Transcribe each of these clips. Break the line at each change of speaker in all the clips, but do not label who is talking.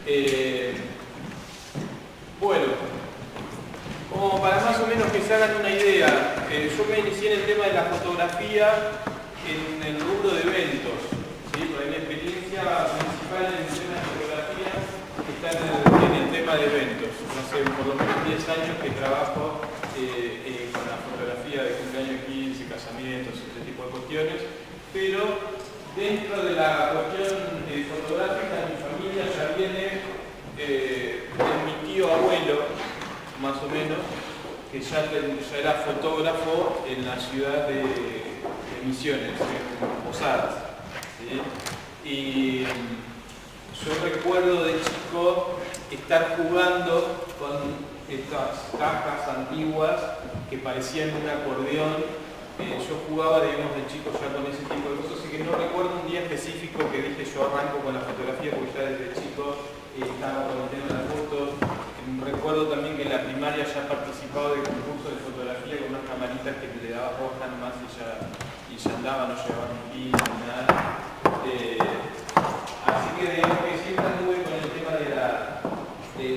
Eh, bueno, como para más o menos que se hagan una idea, yo me inicié en el tema de la fotografía en el rubro de eventos, ¿sí? Por ahí mi experiencia principal en el tema de fotografía está en el tema de eventos. No sé, por lo menos 10 años que trabajo con la fotografía de cumpleaños 15, casamientos, ese tipo de cuestiones, pero dentro de la cuestión fotográfica, mi familia ya viene de mi tío abuelo, más o menos, que ya era fotógrafo en la ciudad de Misiones, en Posadas, ¿sí? Y yo recuerdo de chico estar jugando con estas cajas antiguas que parecían un acordeón. Yo jugaba, digamos, de chico ya con ese tipo de cosas, así que no recuerdo un día específico que dije yo arranco con la fotografía, porque ya desde chico estaba con el tema de las fotos. Recuerdo también que en la primaria ya participaba de concursos de fotografía con unas camaritas que le daba roja nomás y ya andaba, no llevaba ni pin ni nada. Así que digamos que siempre anduve con el tema de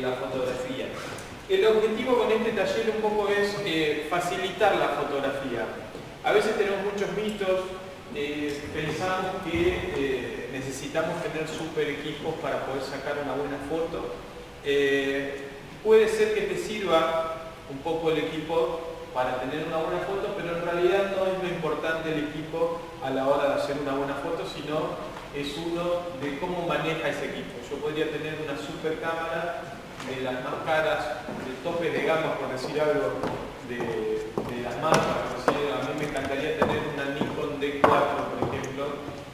la fotografía. El objetivo con este taller un poco es facilitar la fotografía. A veces tenemos muchos mitos, pensamos que necesitamos tener super equipos para poder sacar una buena foto. Puede ser que te sirva un poco el equipo para tener una buena foto, pero en realidad no es lo importante el equipo a la hora de hacer una buena foto, sino es uno de cómo maneja ese equipo. Yo podría tener una super cámara de las más caras, de tope de gama, por decir algo, de las marcas. A mí me encantaría tener una Nikon D4, por ejemplo,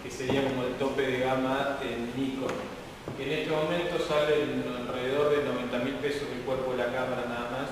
que sería como el tope de gama en Nikon. Que en este momento sale alrededor de 90.000 pesos el cuerpo de la cámara nada más.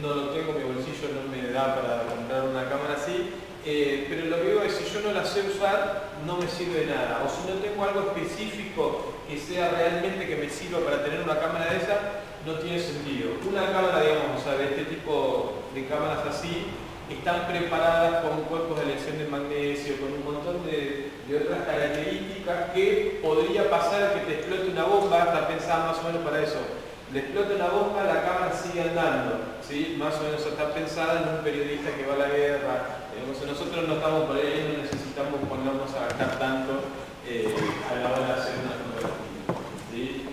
No lo tengo, mi bolsillo no me da para comprar una cámara así. Pero lo que digo es, si yo no la sé usar, no me sirve de nada. O si no tengo algo específico que sea realmente que me sirva para tener una cámara de esa, no tiene sentido. Una cámara, digamos, o sea, de este tipo de cámaras así, están preparadas con cuerpos de aleación de magnesio, con un montón de otras características que podría pasar que te explote una bomba, está pensada más o menos para eso. Le explota una bomba, la cámara sigue andando, ¿sí? Más o menos está pensada en un periodista que va a la guerra. Nosotros no estamos por ahí, no necesitamos ponernos a gastar tanto a la hora de hacer una fotografía, ¿sí?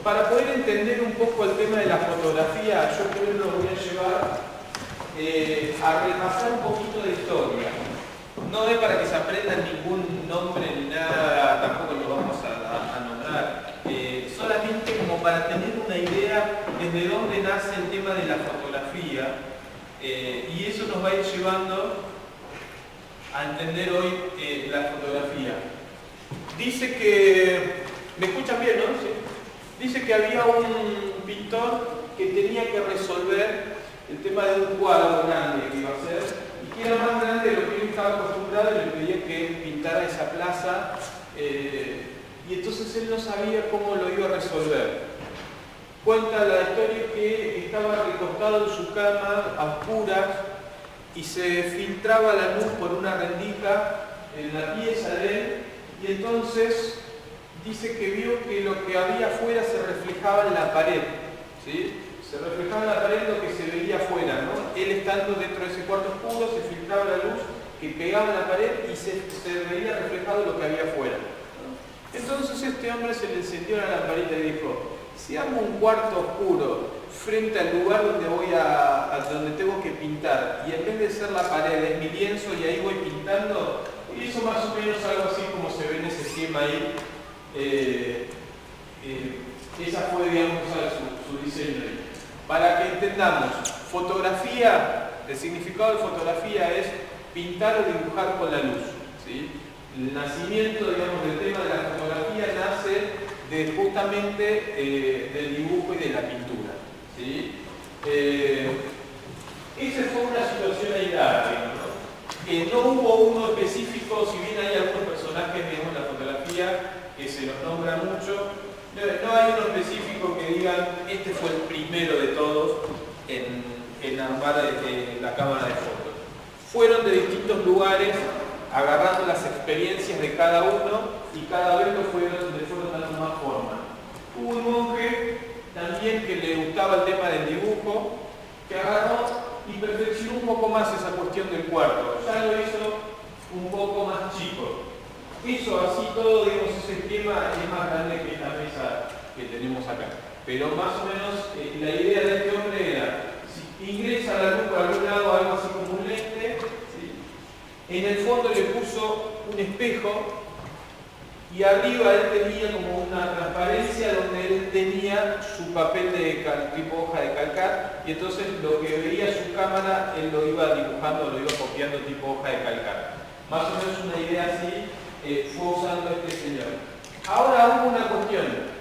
Para poder entender un poco el tema de la fotografía, yo creo que lo voy a llevar a repasar un poquito de historia. No es para que se aprendan ningún nombre ni nada, tampoco lo vamos a nombrar. Solamente como para tener una idea desde dónde nace el tema de la fotografía, y eso nos va a ir llevando a entender hoy la fotografía. Dice que... ¿Me escuchan bien, no? ¿Sí? Dice que había un pintor que tenía que resolver el tema de un cuadro grande que iba a hacer, y que era más grande de lo que él estaba acostumbrado, y le pedía que pintara esa plaza, y entonces él no sabía cómo lo iba a resolver. Cuenta la historia que estaba recostado en su cama a oscuras y se filtraba la luz por una rendija en la pieza de él, y entonces dice que vio que lo que había afuera se reflejaba en la pared, ¿sí? Se reflejaba en la pared lo que se veía afuera, ¿no? Él estando dentro de ese cuarto oscuro, se filtraba la luz que pegaba en la pared y se veía reflejado lo que había afuera, ¿no? Entonces este hombre se le encendió la lamparita y dijo, si hago un cuarto oscuro frente al lugar donde donde tengo que pintar, y en vez de ser la pared es mi lienzo y ahí voy pintando, hizo más o menos algo así como se ve en ese esquema ahí. Esa fue, digamos, su diseño. Para que entendamos, fotografía, el significado de fotografía es pintar o dibujar con la luz, ¿sí? El nacimiento, digamos, del tema de la fotografía nace justamente del dibujo y de la pintura, ¿sí? Esa fue una situación aislada, digamos, ¿no? No hubo uno específico, si bien hay algunos personajes, digamos, en la fotografía que se los nombra mucho, no hay uno específico que digan este fue el primero de todos en armar la cámara de fotos. Fueron de distintos lugares agarrando las experiencias de cada uno y cada vez le fueron dando más forma. Hubo un monje también que le gustaba el tema del dibujo, que agarró y perfeccionó un poco más esa cuestión del cuarto. Ya lo hizo un poco más chico. Hizo así todo, digamos, ese esquema es más grande que esta mesa que tenemos acá. Pero más o menos la idea de este hombre era, si ingresa la luz por algún lado, algo así como un lente, ¿sí? En el fondo le puso un espejo y arriba él tenía como una transparencia donde él tenía su papel de tipo hoja de calcar y entonces lo que veía su cámara él lo iba dibujando, lo iba copiando tipo hoja de calcar. Más o menos una idea así fue usando este señor. Ahora hubo una cuestión.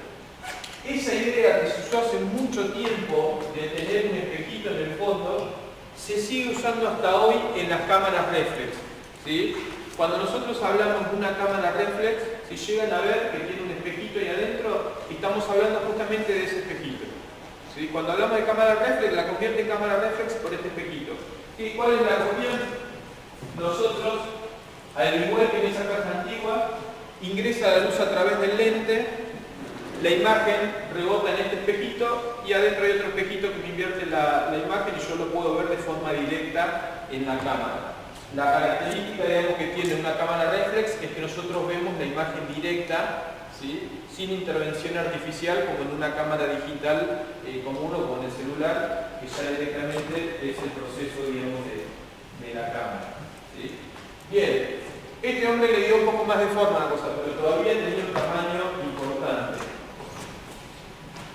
Esa idea que se usó hace mucho tiempo de tener un espejito en el fondo se sigue usando hasta hoy en las cámaras reflex, ¿sí? Cuando nosotros hablamos de una cámara reflex, si llegan a ver que tiene un espejito ahí adentro, estamos hablando justamente de ese espejito, ¿sí? Cuando hablamos de cámara reflex, la convierte en cámara reflex por este espejito. ¿Y cuál es la cuestión? Nosotros, al igual que en esa caja antigua, ingresa la luz a través del lente, la imagen rebota en este espejito y adentro hay otro espejito que me invierte la imagen y yo lo puedo ver de forma directa en la cámara. La característica, digamos, que tiene una cámara reflex es que nosotros vemos la imagen directa, ¿sí? Sin intervención artificial como en una cámara digital común o con el celular, que ya directamente es el proceso, digamos, de la cámara, ¿sí? Bien, este hombre le dio un poco más de forma a la cosa, pero todavía tenía un tamaño importante.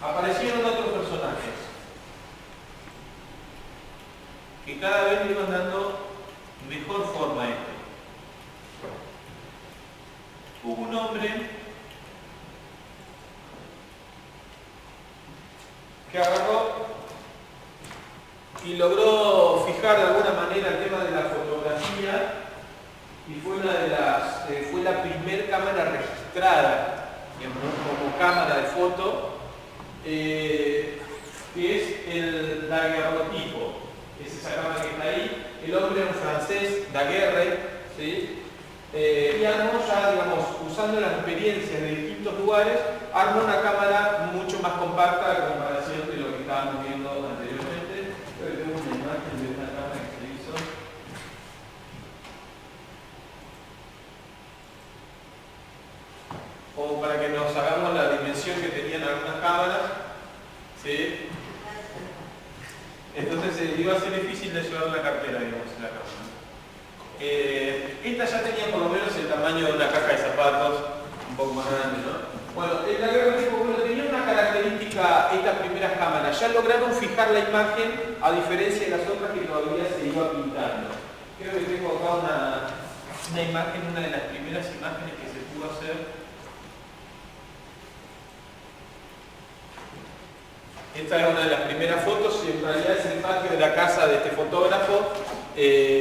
Aparecieron otros personajes que cada vez le iban dando mejor forma a esto. Hubo un hombre que agarró y logró fijar de alguna manera el tema de la fotografía y fue la primer cámara registrada, digamos, como cámara de foto, que es el daguerrotipo. Es esa cámara que está ahí. El hombre era un francés, Daguerre, ¿sí? Y armó ya, digamos, usando las experiencias de distintos lugares, armó una cámara mucho más compacta a comparación de lo que estábamos viendo anteriormente. Creo que tengo una imagen de una cámara que se hizo. Como para que nos hagamos la dimensión que tenían algunas cámaras, ¿sí? Entonces iba a ser difícil de llevar la cartera, digamos, en la cámara. Esta ya tenía por lo menos el tamaño de una caja de zapatos, un poco más grande, ¿no? Bueno, el daguerrotipo, bueno, tenía una característica estas primeras cámaras. Ya lograron fijar la imagen, a diferencia de las otras que todavía se iba pintando. Creo que tengo acá una imagen, una de las primeras imágenes que se pudo hacer. Esta es una de las primeras fotos y en realidad es el patio de la casa de este fotógrafo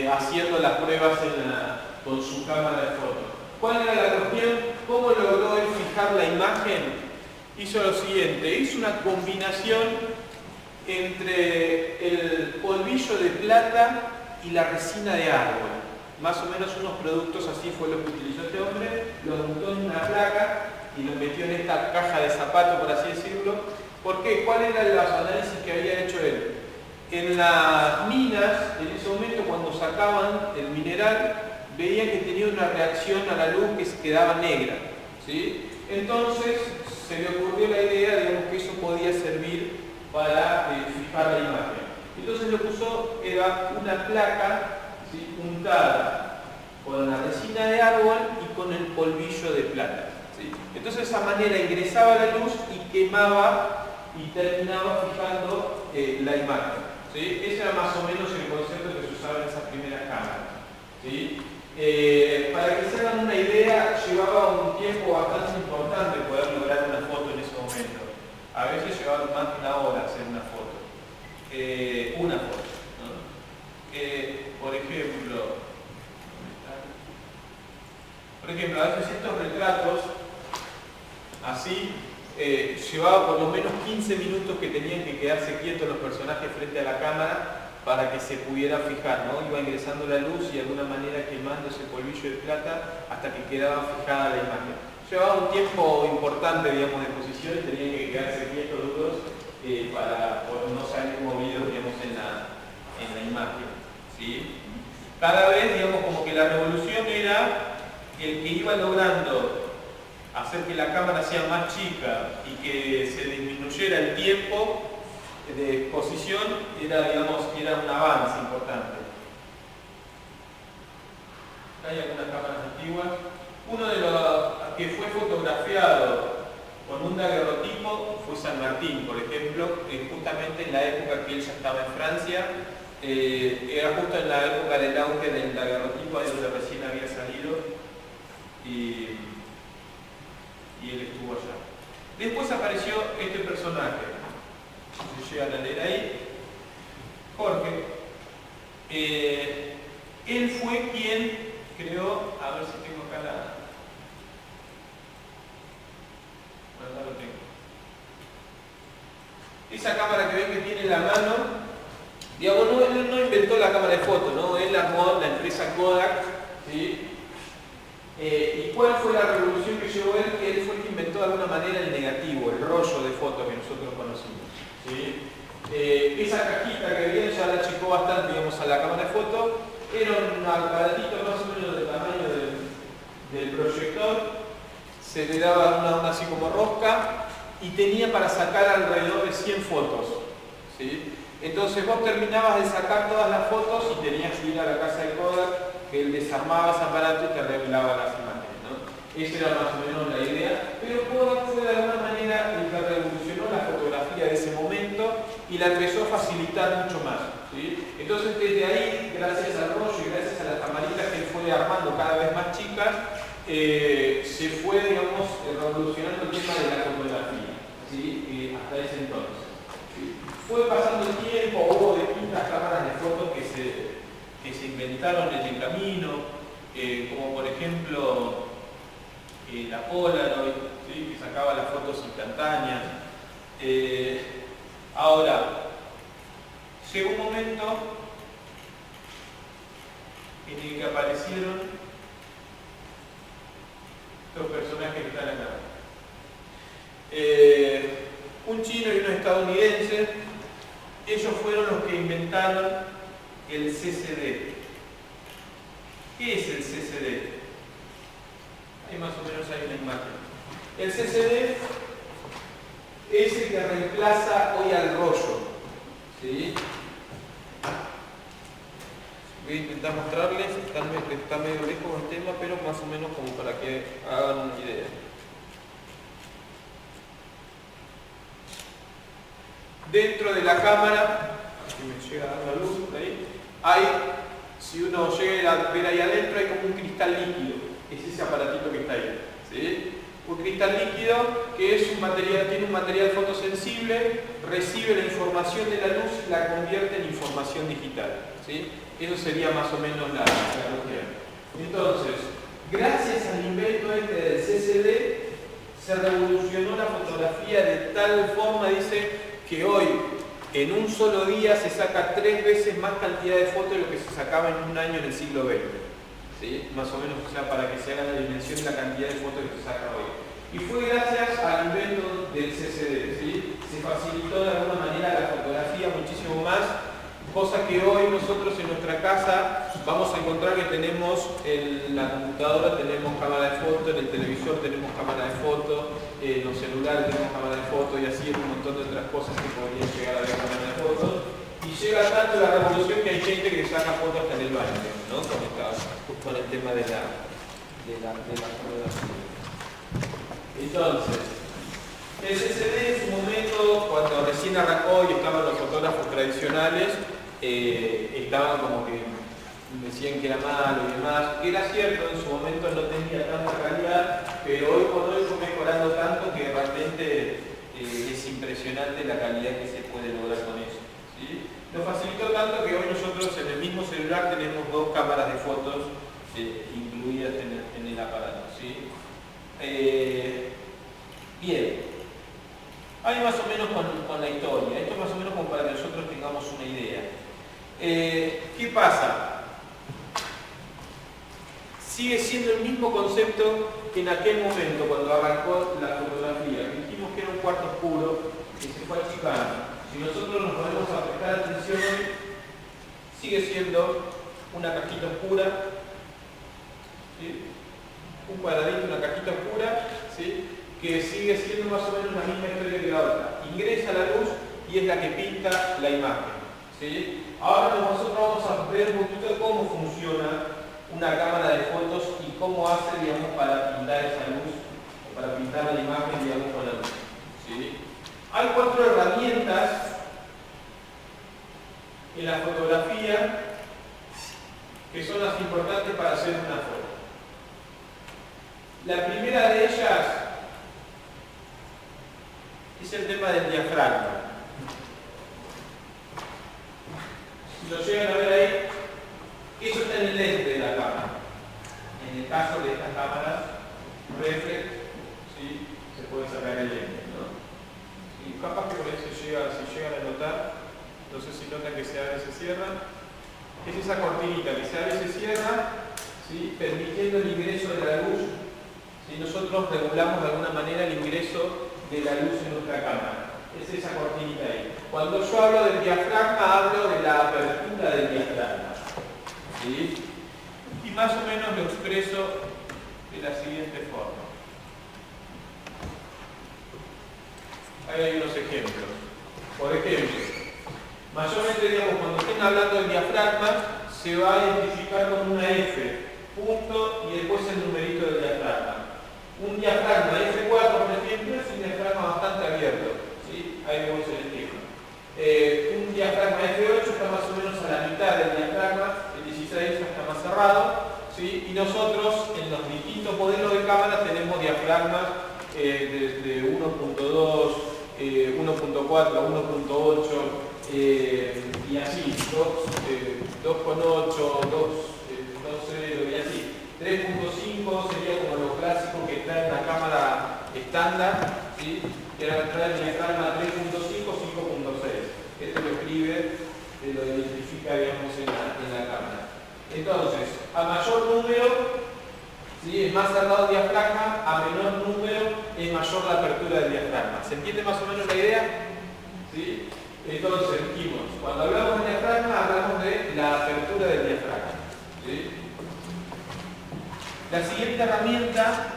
haciendo las pruebas con su cámara de foto. ¿Cuál era la cuestión? ¿Cómo logró él fijar la imagen? Hizo lo siguiente, hizo una combinación entre el polvillo de plata y la resina de árbol. Más o menos unos productos así fue lo que utilizó este hombre, lo montó en una placa y lo metió en esta caja de zapato, por así decirlo. ¿Por qué? ¿Cuáles eran los análisis que había hecho él? En las minas, en ese momento cuando sacaban el mineral, veían que tenía una reacción a la luz que se quedaba negra, ¿sí? Entonces se le ocurrió la idea, digamos, que eso podía servir para fijar la imagen. Entonces lo que usó era una placa, ¿sí?, untada con la resina de árbol y con el polvillo de plata, ¿sí? Entonces de esa manera ingresaba la luz y quemaba y terminaba fijando la imagen, ¿sí? Ese era más o menos el concepto que se usaba en esas primeras cámaras, ¿sí? Para que se hagan una idea, llevaba un tiempo bastante importante poder lograr una foto en ese momento. A veces llevaba más de una hora hacer una foto. ¿No? Por ejemplo, a veces estos retratos, así, llevaba por lo menos 15 minutos que tenían que quedarse quietos los personajes frente a la cámara para que se pudiera fijar, ¿no? Iba ingresando la luz y de alguna manera quemando ese polvillo de plata hasta que quedaba fijada la imagen. Llevaba un tiempo importante, digamos, de posición y tenían que quedarse quietos, duros, para no salir movidos, digamos, en la imagen, ¿sí? Cada vez, digamos, como que la revolución era el que iba logrando hacer que la cámara sea más chica y que se disminuyera el tiempo de exposición, era, digamos, era un avance importante. Hay algunas cámaras antiguas. Uno de los que fue fotografiado con un daguerrotipo fue San Martín, por ejemplo, justamente en la época que él ya estaba en Francia. Era justo en la época del auge del daguerrotipo, ahí donde recién había salido, y él estuvo allá. Después apareció este personaje, si se llegan a leer ahí, Jorge. Él fue quien creó, a ver si tengo acá bueno, no lo tengo. Esa cámara que ven que tiene en la mano, digamos, él no inventó la cámara de fotos, ¿no? Él armó la empresa Kodak, ¿sí? ¿Y cuál fue la revolución que llevó él? Que él fue el que inventó de alguna manera el negativo, el rollo de fotos que nosotros conocimos, ¿sí? Esa cajita que viene ya la achicó bastante, digamos, a la cámara de foto. Era un aparatito más o menos del tamaño del proyector. Se le daba una así como rosca y tenía para sacar alrededor de 100 fotos, ¿sí? Entonces vos terminabas de sacar todas las fotos y tenías que ir a la casa de Kodak, que él desarmaba ese aparato y te revelaba las imágenes, ¿no? Esa era más o menos la idea, pero Kodak fue de alguna manera el que revolucionó la fotografía de ese momento y la empezó a facilitar mucho más, ¿sí? Entonces desde ahí, gracias al rollo y gracias a las camaritas que él fue armando cada vez más chicas, se fue, digamos, revolucionando el tema de la fotografía, ¿sí? Hasta ese entonces, ¿sí? Fue pasando el tiempo, hubo distintas cámaras de fotos que se inventaron en el camino, como por ejemplo la Polaroid, ¿sí? Que sacaba las fotos instantáneas. Ahora, llegó un momento en el que aparecieron estos personajes que están acá. Un chino y un estadounidense, ellos fueron los que inventaron el CCD. ¿Qué es el CCD? Ahí más o menos hay una imagen. El CCD es el que reemplaza hoy al rollo, ¿sí? Voy a intentar mostrarles, está medio lejos el tema, pero más o menos como para que hagan una idea. Dentro de la cámara, si me llega a dar la luz por ahí, si uno llega a ver ahí adentro, hay como un cristal líquido. Es ese aparatito que está ahí, ¿sí? Un cristal líquido que es un material, tiene un material fotosensible, recibe la información de la luz y la convierte en información digital, ¿sí? Eso sería más o menos la analogía. Entonces, gracias al invento del CCD, se revolucionó la fotografía de tal forma, dice, que hoy en un solo día se saca 3 veces más cantidad de fotos de lo que se sacaba en un año en el siglo XX. ¿Sí? Más o menos, o sea, para que se haga la dimensión de la cantidad de fotos que se saca hoy. Y fue gracias al invento del CCD, ¿sí? Se facilitó de alguna manera la fotografía muchísimo más, cosa que hoy nosotros en nuestra casa vamos a encontrar que tenemos en la computadora tenemos cámara de foto, en el televisor tenemos cámara de foto, en los celulares tenemos cámara de foto y así en un montón de otras cosas que podrían llegar a ver cámara de foto. Y llega tanto la revolución que hay gente que saca fotos hasta en el baño, ¿no? Con el tema de la fotografía. Entonces, el CCD en su momento, cuando recién arrancó y estaban los fotógrafos tradicionales, estaban como que decían que era malo y demás, que era cierto, en su momento no tenía tanta calidad, pero hoy por hoy fue mejorando tanto que realmente es impresionante la calidad que se puede lograr con eso, ¿sí? Nos facilitó tanto que hoy nosotros en el mismo celular tenemos 2 cámaras de fotos incluidas en el aparato, ¿sí? Bien, ahí más o menos con la historia, esto más o menos como para que nosotros tengamos una idea. ¿Qué pasa? Sigue siendo el mismo concepto que en aquel momento, cuando arrancó la fotografía. Dijimos que era un cuarto oscuro que se fue achicando. Si nosotros nos ponemos a prestar atención hoy, sigue siendo una cajita oscura, ¿sí? Un cuadradito, una cajita oscura, ¿sí? Que sigue siendo más o menos la misma historia que la otra. Ingresa la luz y es la que pinta la imagen, ¿sí? Ahora nosotros vamos a ver un poquito cómo funciona una cámara de fotos y cómo hace, digamos, para pintar esa luz o para pintar la imagen, digamos, con la luz, ¿sí? Hay 4 herramientas en la fotografía que son las importantes para hacer una foto. La primera de ellas es el tema del diafragma. Si lo llegan a ver ahí, eso está en el lente de la cámara. En el caso de estas cámaras reflex, ¿sí? Se puede sacar el lente, ¿no? Y capaz que por ahí si llegan a notar, no sé si notan que se abre y se cierra, es esa cortinita que se abre y se cierra, ¿sí? Permitiendo el ingreso de la luz. ¿Sí? Nosotros regulamos de alguna manera el ingreso de la luz en nuestra cámara. Es esa cortinita ahí. Cuando yo hablo del diafragma, hablo de la apertura del diafragma, ¿sí? Y más o menos lo expreso de la siguiente forma. Ahí hay unos ejemplos. Por ejemplo, mayormente, digamos, cuando estén hablando del diafragma, se va a identificar con una F, punto, y después el numerito del diafragma. Un diafragma F4, por ejemplo, es un diafragma bastante abierto, ¿sí? Ahí vemos el ejemplo. Un diafragma F8 está más o menos a la mitad del diafragma, el 16 está más cerrado, ¿sí? Y nosotros en los distintos modelos de cámara tenemos diafragmas desde 1.2, 1.4, 1.8 y así, 2.8, 2.0 y así. 3.5 sería como lo clásico que trae una cámara estándar, ¿sí? Que ahora trae el diafragma 3.5, 5.6. Esto lo escribe, lo identifica, digamos, en la cámara. Entonces, a mayor número, ¿sí? Es más cerrado el diafragma, a menor número es mayor la apertura del diafragma. ¿Se entiende más o menos la idea? ¿Sí? Entonces, dijimos, cuando hablamos de diafragma, hablamos de la apertura del diafragma, ¿sí? La siguiente herramienta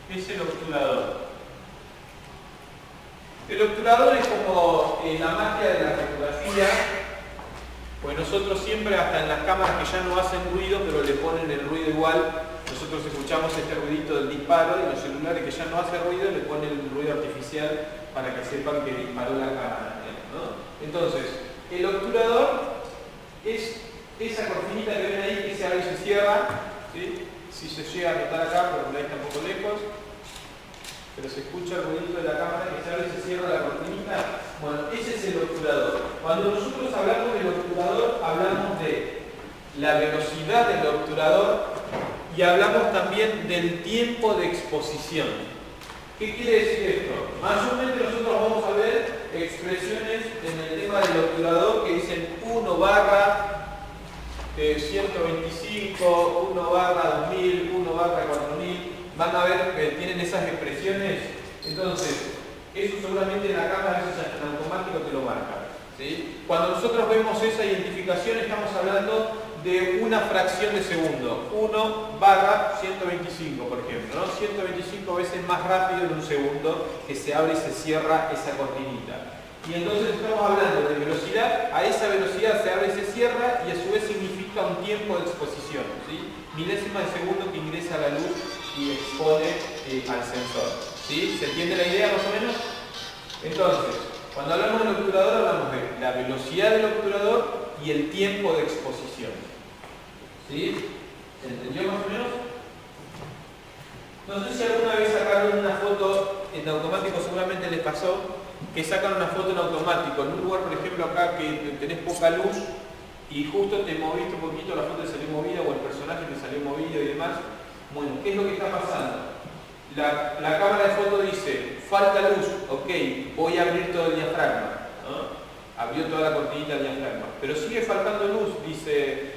es el obturador. El obturador es como la magia de la fotografía, pues nosotros siempre, hasta en las cámaras que ya no hacen ruido, pero le ponen el ruido igual, nosotros escuchamos este ruidito del disparo, y los celulares que ya no hacen ruido le ponen el ruido artificial para que sepan que disparó la cámara, ¿no? Entonces, el obturador es esa cortinita que ven ahí que se abre y se cierra, ¿sí? Si se llega a notar acá, porque por ahí está un poco lejos, pero se escucha el ruidito de la cámara que se abre y se cierra la cortinita. Bueno, ese es el obturador. Cuando nosotros hablamos del obturador, hablamos de la velocidad del obturador y hablamos también del tiempo de exposición. ¿Qué quiere decir esto? Mayormente nosotros vamos a ver expresiones en el tema del obturador que dicen 1 barra 125, 1 barra 2000, 1 barra 4000. Van a ver que tienen esas expresiones. Entonces, eso seguramente en la cámara, eso ya en automático te lo marca, ¿sí? Cuando nosotros vemos esa identificación, estamos hablando de una fracción de segundo. 1 barra 125, por ejemplo, ¿no? 125 veces más rápido en un segundo que se abre y se cierra esa cortinita. Y entonces estamos hablando de velocidad, a esa velocidad se abre y se cierra y a su vez significa un tiempo de exposición, ¿sí? Milésima de segundo que ingresa la luz y expone al sensor, ¿sí? ¿Se entiende la idea más o menos? Entonces, cuando hablamos del obturador hablamos de la velocidad del obturador y el tiempo de exposición, ¿sí? ¿Se entendió más o menos? No sé si alguna vez sacaron una foto en automático, seguramente les pasó que sacan una foto en automático, en un lugar, por ejemplo, acá que tenés poca luz y justo te moviste un poquito, la foto te salió movida o el personaje te salió movido y demás. Bueno, ¿qué es lo que está pasando? La cámara de foto dice falta luz, ok, voy a abrir todo el diafragma, ¿no? Abrió toda la cortinita del diafragma, pero sigue faltando luz, dice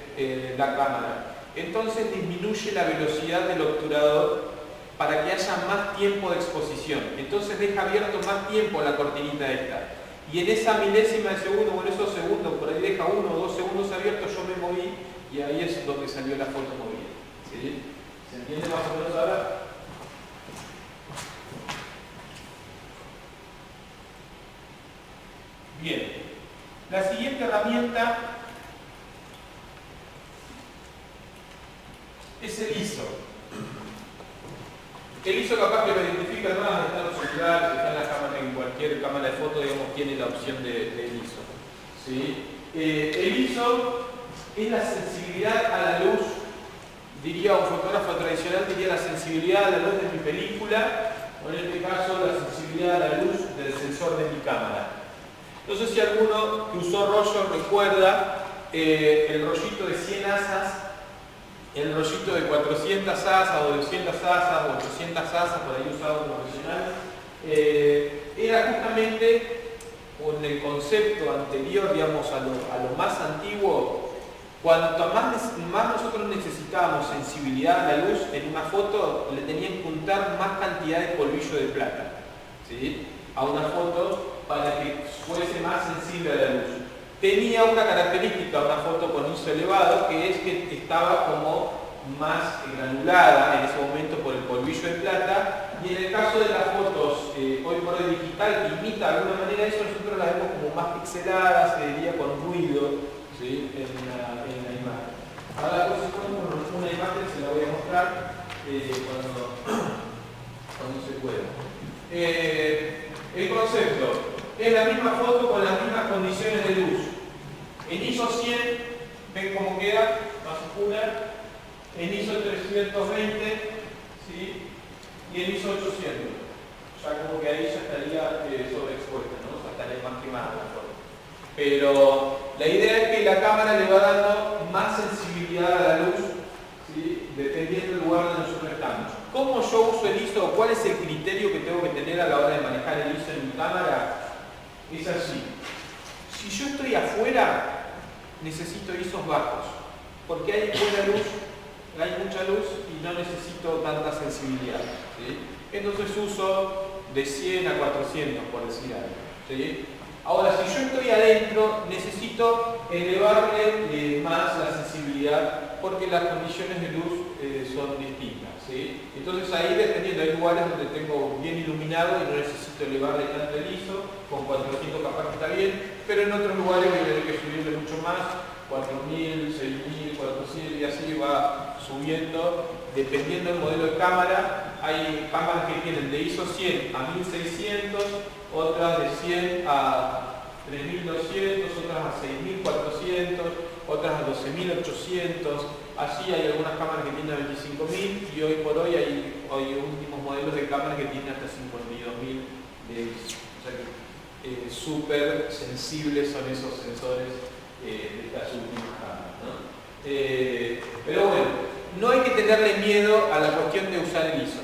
la cámara. Entonces disminuye la velocidad del obturador para que haya más tiempo de exposición. Entonces deja abierto más tiempo la cortinita esta. Y en esa milésima de segundo, o en esos segundos, por ahí deja 1 o 2 segundos abiertos, yo me moví y ahí es donde salió la foto movida. ¿Sí? ¿Se entiende más o menos ahora? Bien. La siguiente herramienta es el ISO. El ISO capaz que lo identifica más, está en los celulares, está en la cámara, en cualquier cámara de foto, digamos, tiene la opción del ISO. ¿Sí? El ISO es la sensibilidad a la luz, diría un fotógrafo tradicional, diría la sensibilidad a la luz de mi película, o en este caso la sensibilidad a la luz del sensor de mi cámara. No sé si alguno que usó rollo recuerda el rollito de 100 asas, el rollito de 400 asas o 200 asas o 800 asas, por ahí usado profesional. Era justamente con el concepto anterior, digamos, a lo más antiguo. Cuanto más nosotros necesitábamos sensibilidad a la luz en una foto, le tenían que juntar más cantidad de polvillo de plata, ¿sí?, a una foto para que fuese más sensible a la luz. Tenía una característica una foto con ISO elevado, que es que estaba como más granulada en ese momento por el polvillo de plata, y en el caso de las fotos hoy por hoy digital, que imita de alguna manera eso, nosotros las vemos como más pixeladas, se diría con ruido, ¿sí?, en la imagen. Ahora pues una imagen, se la voy a mostrar cuando se pueda. El concepto es la misma foto con las mismas condiciones de luz. En ISO 100, ven cómo queda, más oscura. En ISO 320, ¿sí?, y en ISO 800. Ya como que ahí ya estaría sobreexpuesta, ¿no? Ya estaría más quemada la foto. Pero la idea es que la cámara le va dando más sensibilidad a la luz, ¿sí?, dependiendo del lugar donde nosotros estamos. ¿Cómo yo uso el ISO? ¿Cuál es el criterio que tengo que tener a la hora de manejar el ISO en mi cámara? Es así. Si yo estoy afuera, necesito ISOs bajos, porque hay buena luz, hay mucha luz y no necesito tanta sensibilidad, ¿sí? Entonces uso de 100 a 400, por decir algo, ¿sí? Ahora, si yo estoy adentro, necesito elevarle más la sensibilidad porque las condiciones de luz son distintas, ¿sí? Entonces ahí, dependiendo, hay lugares donde tengo bien iluminado y no necesito elevarle tanto el ISO, con 400 capaz que está bien, pero en otros lugares voy a tener que subirle mucho más, 4000, 6000, 400 y así va subiendo, dependiendo del modelo de cámara. Hay cámaras que tienen de ISO 100 a 1600, otras de 100 a 3200, otras a 6400, otras a 12800. Así hay algunas cámaras que tienen a 25000 y hoy por hoy hay últimos modelos de cámaras que tienen hasta 52000 de ISO. O sea que súper sensibles son esos sensores de estas últimas cámaras, ¿no? Pero bueno, no hay que tenerle miedo a la cuestión de usar el ISO,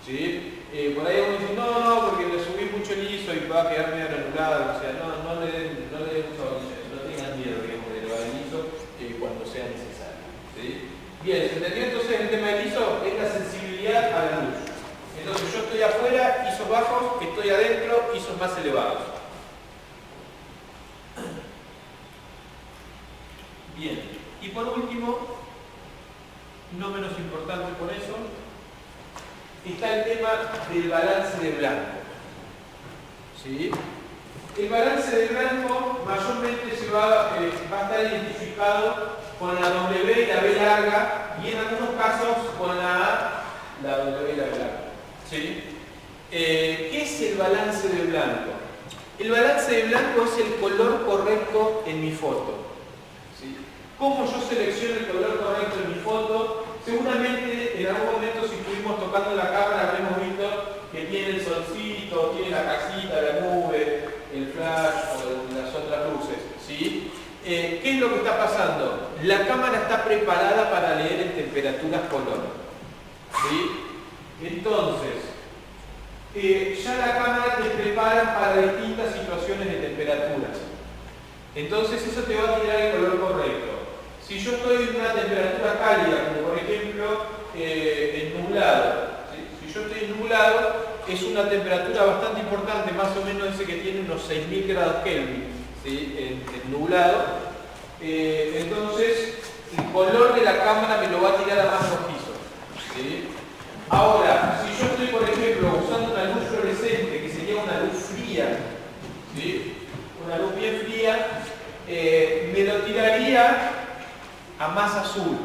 ¿sí? Por ahí uno dice, no, porque le subí mucho el ISO y va a quedar medio granulado. O sea, no le den mucha bolilla, no tengan miedo, digamos, de elevar el ISO cuando sea necesario, ¿sí? Bien, ¿se entendió entonces el tema del ISO? Es la sensibilidad a la luz. Entonces yo estoy afuera, ISOs bajos, estoy adentro, ISOs más elevados. Bien, y por último, no menos importante por eso, está el tema del balance de blanco, ¿sí? El balance de blanco mayormente va a estar identificado con la W y la B larga, y en algunos casos con la A, la W y la B larga, ¿sí? ¿Qué es el balance de blanco? El balance de blanco es el color correcto en mi foto, ¿sí? ¿Cómo yo selecciono el color correcto en mi foto? Seguramente en algún momento, si estuvimos tocando la cámara, habremos visto que tiene el solcito, tiene la casita, la nube, el flash o las otras luces, ¿sí? ¿Qué es lo que está pasando? La cámara está preparada para leer en temperaturas color, ¿sí? Entonces, ya la cámara te prepara para distintas situaciones de temperaturas. Entonces eso te va a tirar el color correcto. Si yo estoy en una temperatura cálida, como por ejemplo en nublado, ¿sí? Si yo estoy en nublado, es una temperatura bastante importante, más o menos dice que tiene unos 6000 grados Kelvin, ¿sí? en nublado. Entonces el color de la cámara me lo va a tirar a más rojizo, ¿sí? Ahora, si yo estoy, por ejemplo, usando una luz fluorescente, que sería una luz fría, ¿sí? Una luz bien fría, me lo tiraría a más azul.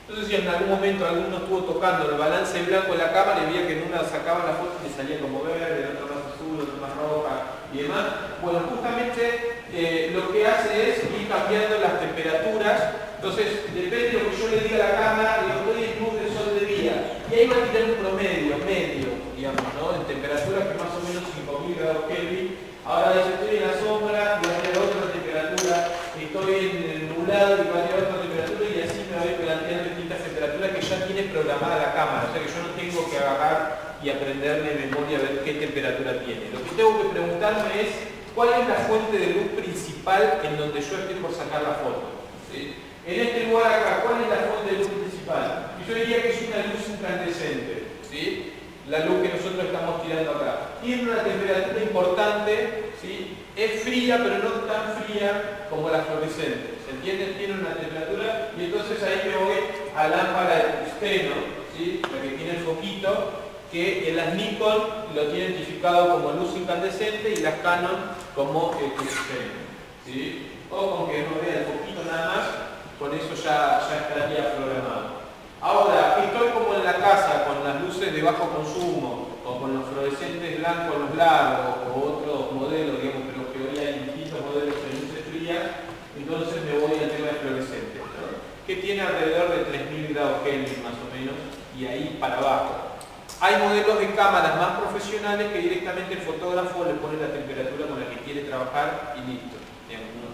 Entonces, si en algún momento alguno estuvo tocando el balance blanco de la cámara y veía que en una sacaba la foto y le salía como verde, en otra más azul, otra más roja y demás, bueno, justamente lo que hace es ir cambiando las temperaturas. Entonces, depende de lo que yo le diga a la cámara, digo, estoy en luz de sol de día, y ahí va a tirar un promedio, medio, digamos, ¿no? En temperaturas que más o menos 5000 grados Kelvin. Ahora dice, estoy en la sombra, y va a tener otra temperatura, estoy en el nublado y va a tener otra temperatura, y así me voy planteando distintas temperaturas que ya tiene programada la cámara, o sea que yo no tengo que agarrar y aprenderme de memoria a ver qué temperatura tiene. Lo que tengo que preguntarme es, ¿cuál es la fuente de luz principal en donde yo estoy por sacar la foto? ¿Sí? En este lugar acá, ¿cuál es la fuente de luz principal? Y yo diría que es una luz incandescente, ¿sí? La luz que nosotros estamos tirando acá. Tiene una temperatura importante, ¿sí? Es fría, pero no tan fría como la fluorescente. ¿Se entiende? Tiene una temperatura y entonces ahí me voy a lámpara de tungsteno, ¿sí? La que tiene el foquito, que en las Nikon lo tiene identificado como luz incandescente y las Canon como tungsteno, ¿sí? O con que no vea el foquito nada más, con eso ya estaría programado. Ahora, estoy como en la casa con las luces de bajo consumo o con los fluorescentes blancos, los largos o otros modelos, digamos, pero que hoy hay distintos modelos de luces frías, entonces me voy al tema de fluorescentes, ¿no? Que tiene alrededor de 3000 grados Kelvin más o menos y ahí para abajo. Hay modelos de cámaras más profesionales que directamente el fotógrafo le pone la temperatura con la que quiere trabajar y listo.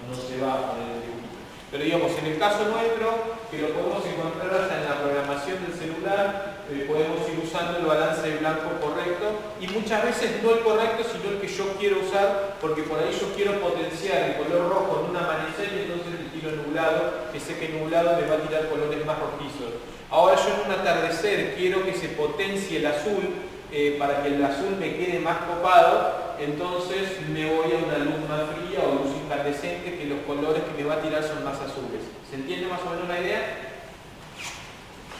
No se va a poner el dibujito. Pero digamos, en el caso nuestro, que lo podemos encontrar hasta en la programación del celular, podemos ir usando el balance de blanco correcto y muchas veces no el correcto, sino el que yo quiero usar, porque por ahí yo quiero potenciar el color rojo en un amanecer y entonces le tiro nublado, que sé que nublado me va a tirar colores más rojizos. Ahora yo en un atardecer quiero que se potencie el azul, para que el azul me quede más copado, entonces me voy a una luz más fría o luz incandescente, que los colores que me va a tirar son más azules. ¿Se entiende más o menos la idea?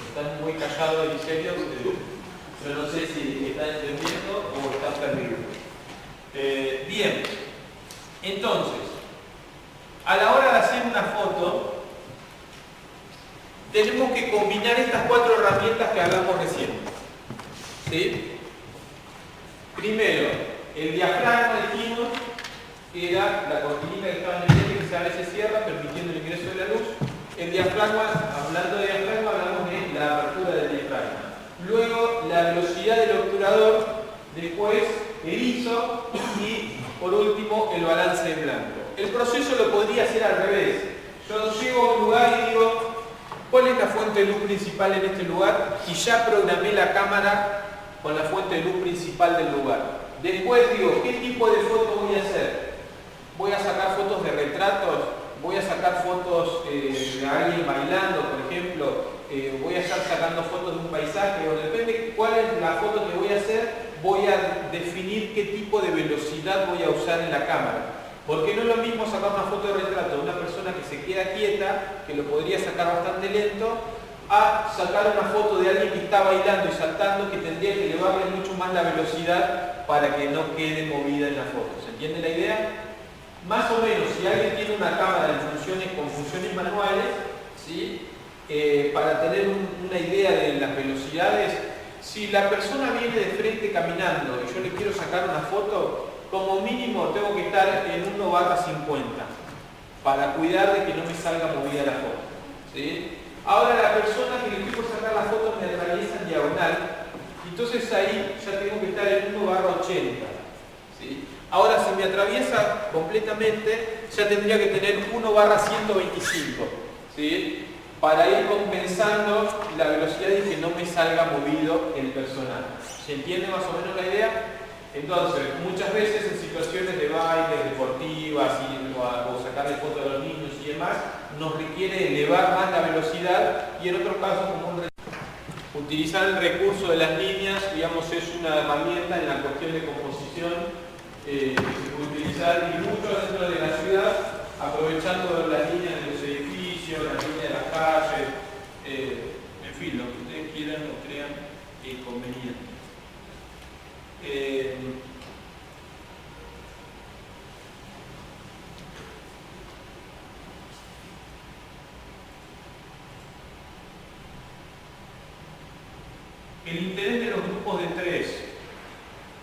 Están muy callados y serios, yo no sé si están entendiendo o están perdidos. Bien, entonces, a la hora de hacer una foto, tenemos que combinar estas 4 herramientas que hablamos recién. ¿Sí? Primero, el diafragma dijimos que era la cortinita que estaba en el lente que se a veces cierra permitiendo el ingreso de la luz. El diafragma, hablando de diafragma, hablamos de la apertura del diafragma. Luego, la velocidad del obturador, después el ISO y por último el balance de blanco. El proceso lo podría hacer al revés. Yo llego a un lugar y digo, ¿cuál es la fuente de luz principal en este lugar? Y ya programé la cámara con la fuente de luz principal del lugar. Después digo, ¿qué tipo de foto voy a hacer? ¿Voy a sacar fotos de retratos? ¿Voy a sacar fotos de alguien bailando, por ejemplo? ¿Voy a estar sacando fotos de un paisaje? O depende cuál es la foto que voy a hacer, voy a definir qué tipo de velocidad voy a usar en la cámara. Porque no es lo mismo sacar una foto de retrato de una persona que se queda quieta, que lo podría sacar bastante lento, a sacar una foto de alguien que está bailando y saltando, que tendría que elevarle mucho más la velocidad para que no quede movida en la foto. ¿Se entiende la idea? Más o menos, si alguien tiene una cámara con funciones manuales, ¿sí? Para tener una idea de las velocidades, si la persona viene de frente caminando y yo le quiero sacar una foto, como mínimo tengo que estar en 1/50 para cuidar de que no me salga movida la foto, ¿sí? Ahora la persona que le quiero sacar la foto me atraviesa en diagonal, entonces ahí ya tengo que estar en 1/80, ¿sí? Ahora si me atraviesa completamente, ya tendría que tener 1/125, ¿sí? para ir compensando la velocidad y que no me salga movido el personaje. ¿Se entiende más o menos la idea? Entonces, muchas veces en situaciones de baile, deportivas o sacarle fotos a los niños y demás, nos requiere elevar más la velocidad y en otros casos como utilizar el recurso de las líneas, digamos, es una herramienta en la cuestión de composición que se puede utilizar y mucho dentro de la ciudad, aprovechando las líneas de los edificios, las líneas de las calles, en fin, lo que ustedes quieran o crean conveniente. El interés de los grupos de tres.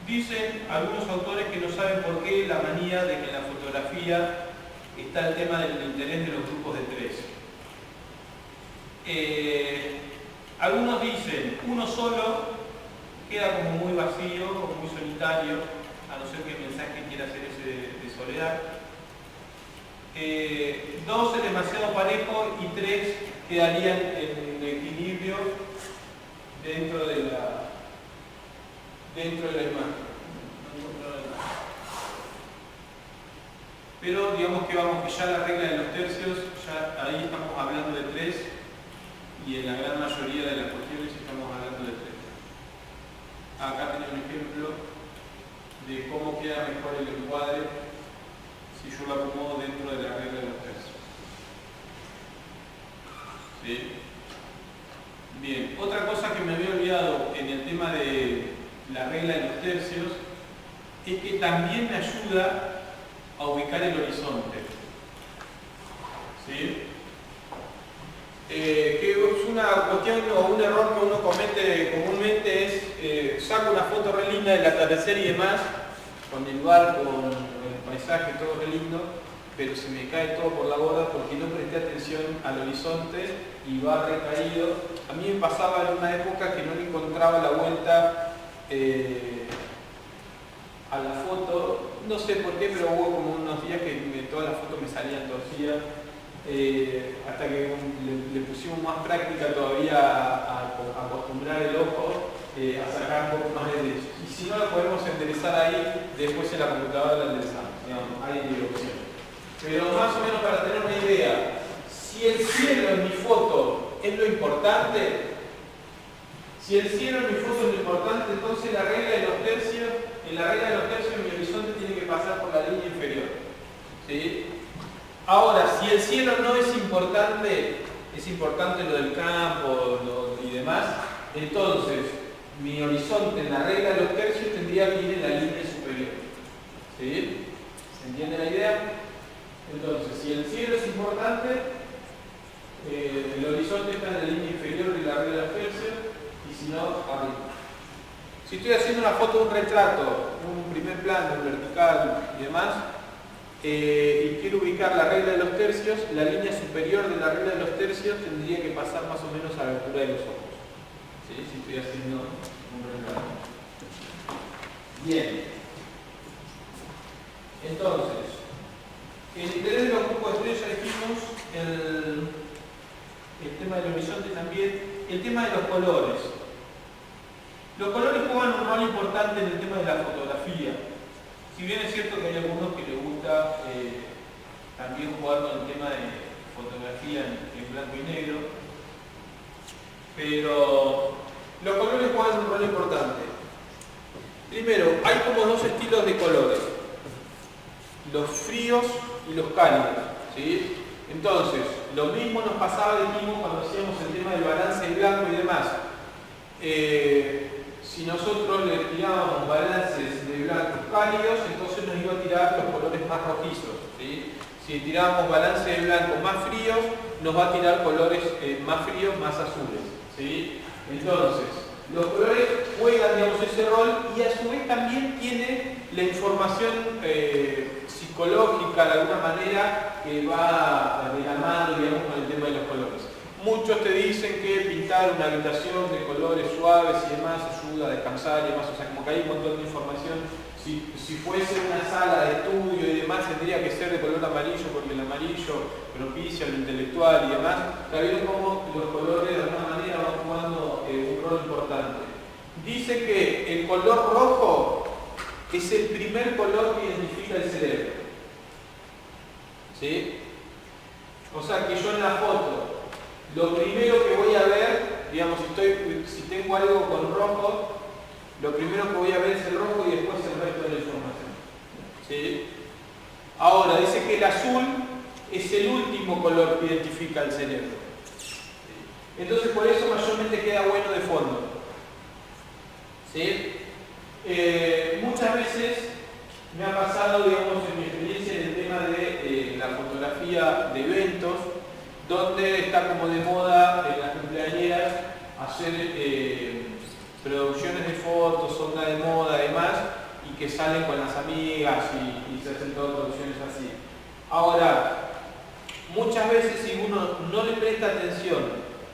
Dicen algunos autores que no saben por qué la manía de que en la fotografía está el tema del interés de los grupos de tres. Algunos dicen, uno solo queda como muy vacío, como muy solitario, a no ser que el mensaje quiera ser ese de soledad. Dos es demasiado parejo y tres quedarían en equilibrio dentro de la imagen. Pero digamos que vamos, que ya la regla de los tercios, ya ahí estamos hablando de tres y en la gran mayoría de las cuestiones estamos hablando de tres. Acá tengo un ejemplo de cómo queda mejor el encuadre si yo lo acomodo dentro de la regla de los tercios. ¿Sí? Bien, otra cosa que me había olvidado en el tema de la regla de los tercios es que también me ayuda a ubicar el horizonte. ¿Sí? Que es una cuestión o un error que uno comete comúnmente es saco una foto re linda del atardecer y demás, con el barco, con el paisaje, todo re lindo, pero se me cae todo por la borda porque no presté atención al horizonte y va recaído. A mí me pasaba en una época que no le encontraba la vuelta a la foto, no sé por qué, pero hubo como unos días que todas las fotos me salían torcidas, hasta que le pusimos más práctica todavía a acostumbrar el ojo a sacar un poco más de derecho. Y si no lo podemos enderezar ahí, después en la computadora la enderezamos, hay opciones. Pero más o menos para tener una idea, si el cielo en mi foto es lo importante, entonces la regla de los tercios, en la regla de los tercios mi horizonte tiene que pasar por la línea inferior. ¿Sí? Ahora, si el cielo no es importante lo del campo y demás, entonces mi horizonte en la regla de los tercios tendría que ir en la línea superior. ¿Sí? ¿Se entiende la idea? Entonces, si el cielo es importante, el horizonte está en la línea inferior de la regla de los tercios y si no, arriba. Si estoy haciendo una foto de un retrato, un primer plano, un vertical y demás, y quiero ubicar la regla de los tercios, la línea superior de la regla de los tercios tendría que pasar más o menos a la altura de los ojos. ¿Sí? Si estoy haciendo un retrato. Bien. Entonces, el interés de los grupos de tres ya dijimos, el tema del horizonte también, el tema de los colores. Los colores juegan un rol importante en el tema de la fotografía. Si bien es cierto que hay algunos que les gusta también jugar con el tema de fotografía en blanco y negro, pero los colores juegan un rol importante. Primero, hay como dos estilos de colores, los fríos y los cálidos. ¿Sí? Entonces, lo mismo nos pasaba, dijimos, cuando hacíamos el tema del balance de blanco y demás. Si nosotros le tirábamos balances de blancos cálidos, entonces nos iba a tirar los colores más rojizos. ¿Sí? Si tirábamos balance de blancos más fríos, nos va a tirar colores más fríos, más azules. ¿Sí? Entonces, los colores juegan, digamos, ese rol y a su vez también tiene la información psicológica de alguna manera que va de la mano, digamos, con el tema de los colores. Muchos te dicen que pintar una habitación de colores suaves y demás ayuda a descansar y demás, o sea, como que hay un montón de información Si fuese una sala de estudio y demás, tendría que ser de color amarillo, porque el amarillo propicia lo intelectual y demás. Ya vieron cómo los colores de alguna manera van jugando un rol importante. Dice que el color rojo es el primer color que identifica el cerebro. ¿Sí? O sea que yo en la foto, lo primero que voy a ver, digamos, si tengo algo con rojo, lo primero que voy a ver es el rojo y después el resto de la información. ¿Sí? Ahora, dice que el azul es el último color que identifica el cerebro. Entonces, por eso mayormente queda bueno de fondo. ¿Sí? Muchas veces me ha pasado, digamos, en mi experiencia en el tema de la fotografía de eventos, donde está como de moda en las cumpleañeras hacer producciones de fotos, onda de moda, además, y que salen con las amigas y se hacen todas producciones así. Ahora, muchas veces si uno no le presta atención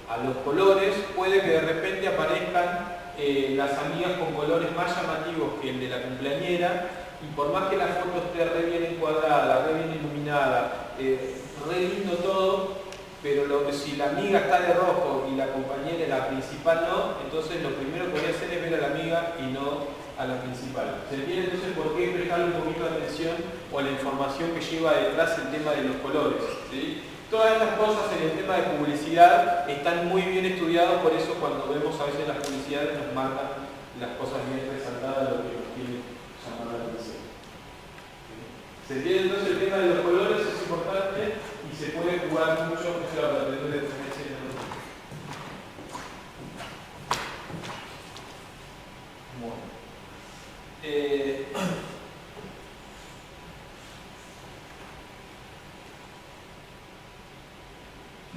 a los colores, puede que de repente aparezcan las amigas con colores más llamativos que el de la cumpleañera, y por más que la foto esté re bien encuadrada, re bien iluminada, re lindo todo, pero si la amiga está de rojo y la compañera, la principal no, entonces lo primero que voy a hacer es ver a la amiga y no a la principal. ¿Se entiende entonces por qué prestar un poquito de atención o a la información que lleva detrás el tema de los colores? ¿Sí? Todas estas cosas en el tema de publicidad están muy bien estudiadas, por eso cuando vemos a veces las publicidades nos marcan las cosas bien resaltadas de lo que nos quieren llamar la atención. ¿Se entiende entonces el tema de los colores? Es importante y se puede jugar mucho para aprender de diferencia y de bueno.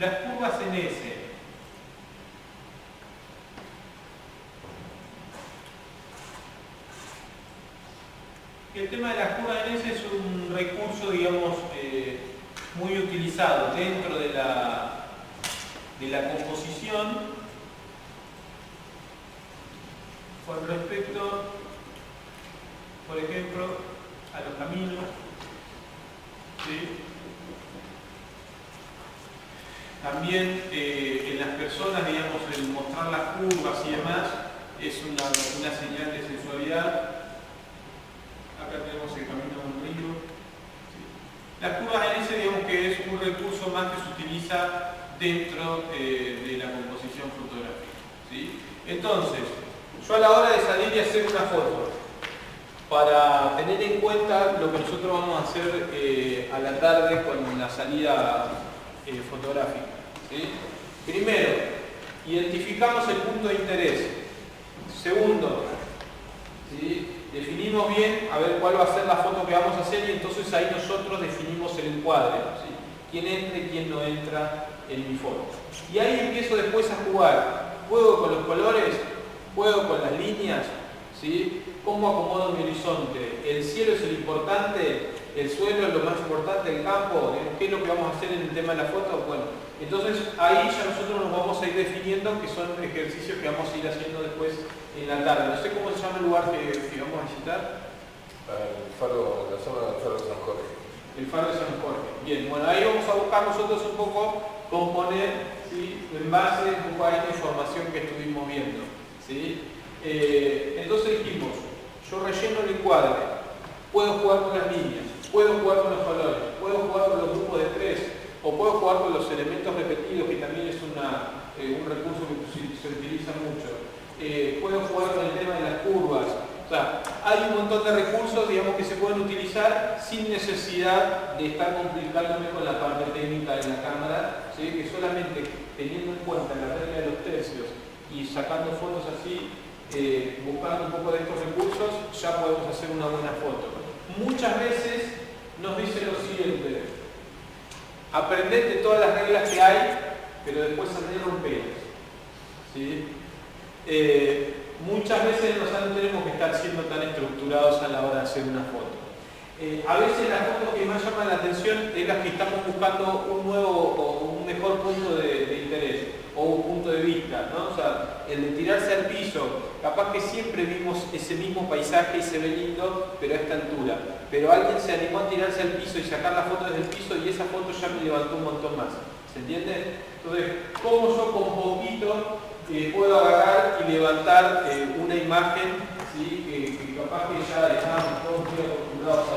Las curvas en S. El tema de las curvas en S es un recurso, digamos, muy utilizado dentro de la composición con respecto, por ejemplo, a los caminos. ¿Sí? También en las personas, digamos, el mostrar las curvas y demás es una señal de sensualidad. Acá tenemos el camino de un río. ¿Sí? Las curvas en S, digamos que es un recurso más que se utiliza dentro de la composición fotográfica. ¿Sí? Entonces, yo a la hora de salir y hacer una foto, para tener en cuenta lo que nosotros vamos a hacer a la tarde con la salida fotográfica. ¿Sí? Primero, identificamos el punto de interés. Segundo, ¿sí? Definimos bien a ver cuál va a ser la foto que vamos a hacer y entonces ahí nosotros definimos el encuadre. ¿Sí? Quién entra y quién no entra en mi foto. Y ahí empiezo después a jugar. Juego con los colores, juego con las líneas, ¿sí? ¿Cómo acomodo mi horizonte? El cielo es el importante, el suelo es lo más importante, el campo, ¿qué es lo que vamos a hacer en el tema de la foto? Bueno, entonces ahí ya nosotros nos vamos a ir definiendo que son ejercicios que vamos a ir haciendo después en la tarde. No sé cómo se llama el lugar que vamos a visitar.
El faro, la zona del faro de San Jorge.
El faro de San Jorge. Bien, bueno, ahí vamos a buscar nosotros un poco componer, ¿sí? En base un poco a esta información que estuvimos viendo. ¿Sí? Entonces dijimos, yo relleno el encuadre, puedo jugar con las líneas, puedo jugar con los colores, puedo jugar con los grupos de tres, o puedo jugar con los elementos repetidos, que también es un recurso que se utiliza mucho. Puedo jugar con el tema de las curvas. O sea, hay un montón de recursos, digamos, que se pueden utilizar sin necesidad de estar complicándome con la parte técnica de la cámara, ¿sí? Que solamente teniendo en cuenta la regla de los tercios y sacando fotos así, buscando un poco de estos recursos, ya podemos hacer una buena foto. Muchas veces nos dicen lo siguiente: aprendete todas las reglas que hay, pero después andá y rompelas. ¿Sí? Muchas veces nosotros tenemos que estar siendo tan estructurados a la hora de hacer una foto. A veces las fotos que más llaman la atención es las que estamos buscando un nuevo o un mejor punto de interés o un punto de vista, ¿no? O sea, el de tirarse al piso, capaz que siempre vimos ese mismo paisaje y se ve lindo, pero a esta altura. Pero alguien se animó a tirarse al piso y sacar la foto desde el piso y esa foto ya me levantó un montón más. ¿Se entiende? Entonces, ¿cómo yo con poquito puedo agarrar y levantar una imagen, ¿sí? que capaz que ya estamos todos muy acostumbrados a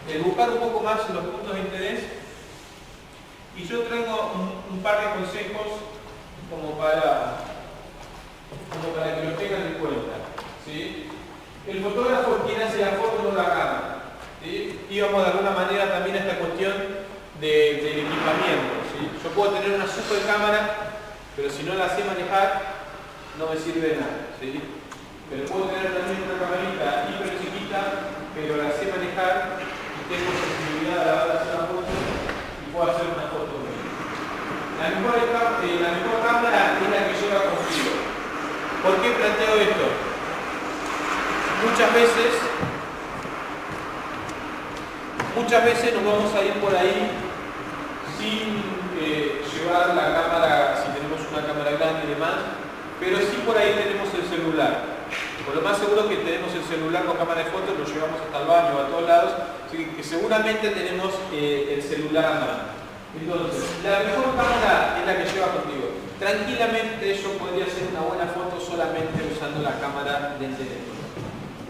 ver? Buscar un poco más los puntos de interés. Y yo traigo un par de consejos como para que lo tengan en cuenta, ¿sí? El fotógrafo es quien hace la foto, no la cámara, ¿sí? Y vamos de alguna manera también a esta cuestión del equipamiento, ¿sí? Yo puedo tener una super cámara, pero si no la sé manejar, no me sirve de nada, ¿sí? Pero puedo tener también una camarita hiper chiquita, pero la sé manejar y tengo sensibilidad a la hora de hacer la foto y puedo hacer una foto bien. La mejor cámara es la que lleva consigo. ¿Por qué planteo esto? Muchas veces nos vamos a ir por ahí sin llevar la cámara, si tenemos una cámara grande y demás, pero sí por ahí tenemos el celular. Por lo más seguro que tenemos el celular con cámara de fotos, lo llevamos hasta el baño o a todos lados, así que seguramente tenemos el celular a mano. Entonces, la mejor cámara es la que lleva contigo. Tranquilamente yo podría hacer una buena foto solamente usando la cámara del teléfono.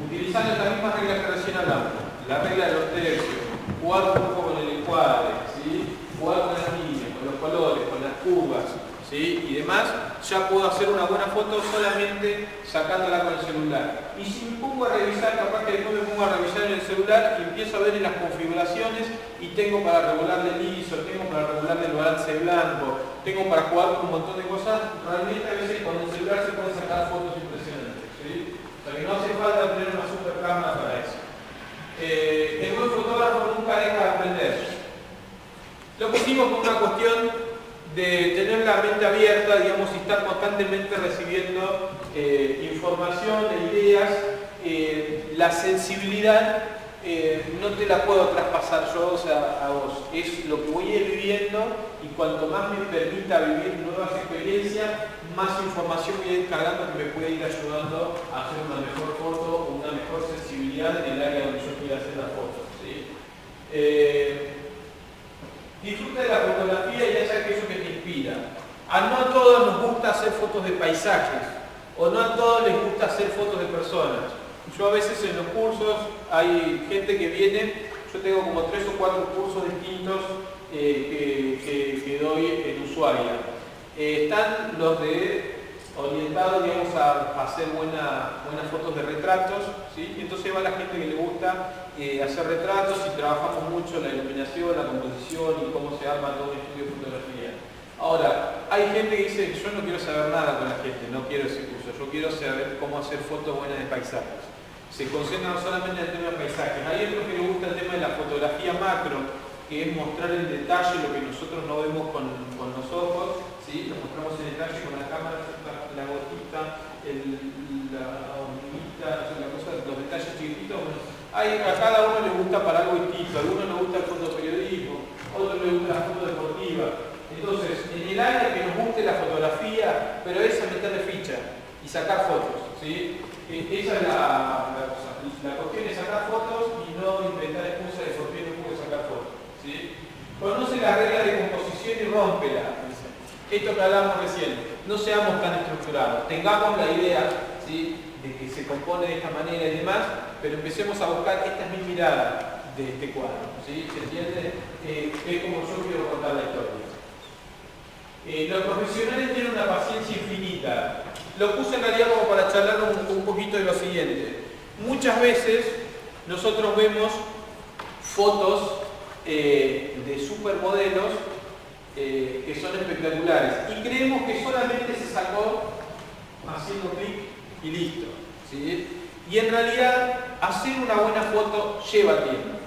Utilizando las mismas reglas que recién hablamos, la regla de los tercios, jugar un poco con el encuadre, ¿sí? Jugar con las líneas, con los colores, con las curvas, ¿sí? Y demás, ya puedo hacer una buena foto solamente sacándola con el celular. Y si me pongo a revisar, capaz que después me pongo a revisar en el celular y empiezo a ver en las configuraciones y tengo para regularle el ISO, tengo para regularle el balance blanco, tengo para jugar con un montón de cosas, realmente a veces con el celular se pueden sacar fotos impresionantes, ¿sí? O sea que no hace falta tener una super cámara para eso. El buen fotógrafo nunca deja de aprender. Lo pusimos con una cuestión de tener la mente abierta, digamos, y estar constantemente recibiendo información e ideas. La sensibilidad no te la puedo traspasar yo, o sea, a vos. Es lo que voy a ir viviendo y cuanto más me permita vivir nuevas experiencias, más información voy a ir cargando que me puede ir ayudando a hacer una mejor foto o una mejor sensibilidad en el área donde yo quiera hacer la foto, ¿sí? Disfruta de la fotografía y haz aquello que te inspira. No a todos nos gusta hacer fotos de paisajes, o no a todos les gusta hacer fotos de personas. Yo a veces en los cursos hay gente que viene, yo tengo como 3 o 4 cursos distintos que doy en Ushuaia. Están los de orientados, digamos, a hacer buenas fotos de retratos, ¿sí? Y entonces va la gente que le gusta hacer retratos y trabajamos mucho la iluminación, la composición y cómo se arma todo un estudio de fotografía. Ahora, hay gente que dice, yo no quiero saber nada con la gente, no quiero ese curso, yo quiero saber cómo hacer fotos buenas de paisajes. Se concentran solamente en el tema de paisajes. Hay otros que les gusta el tema de la fotografía macro, que es mostrar en detalle lo que nosotros no vemos con los ojos, ¿sí? Lo mostramos en detalle con la cámara, la gotita, la hormiguita, los detalles chiquititos. Bueno, a cada uno le gusta para algo distinto, a algunos le gusta el fotoperiodismo, a otros le gusta la foto deportiva. Entonces, en el área que nos guste la fotografía, pero es a meterle ficha y sacar fotos, ¿sí? Esa es la cosa. La cuestión es sacar fotos y no inventar excusas de por qué no puedo sacar fotos, ¿sí? Conoce la regla de composición y rómpela. Esto que hablamos recién, no seamos tan estructurados, tengamos la idea, ¿sí?, de que se compone de esta manera y demás, pero empecemos a buscar, esta es mi mirada de este cuadro, ¿sí? ¿Se entiende? Es como yo quiero contar la historia. Los profesionales tienen una paciencia infinita. Lo puse en realidad como para charlar un poquito de lo siguiente. Muchas veces nosotros vemos fotos de supermodelos que son espectaculares y creemos que solamente se sacó haciendo clic y listo, ¿sí? Y en realidad hacer una buena foto lleva tiempo,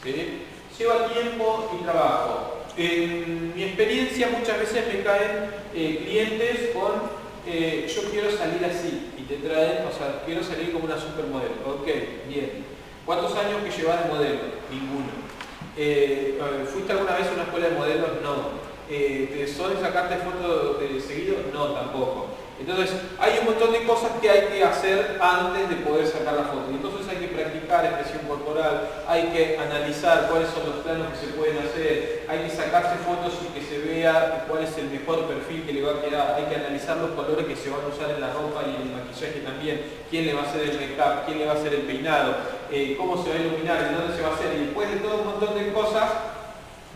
¿sí? Lleva tiempo y trabajo. En mi experiencia muchas veces me caen clientes con yo quiero salir así y te traen, o sea, quiero salir como una supermodelo. Ok, bien. ¿Cuántos años que llevas de modelo? Ninguno. ¿Fuiste alguna vez a una escuela de modelos? No. ¿Te suelen sacarte fotos de seguido? No, tampoco. Entonces, hay un montón de cosas que hay que hacer antes de poder sacar la foto. Y entonces hay que practicar expresión corporal, hay que analizar cuáles son los planos que se pueden hacer, hay que sacarse fotos y que se vea cuál es el mejor perfil que le va a quedar, hay que analizar los colores que se van a usar en la ropa y en el maquillaje también, quién le va a hacer el make-up, quién le va a hacer el peinado, cómo se va a iluminar, de dónde se va a hacer, y después de todo un montón de cosas,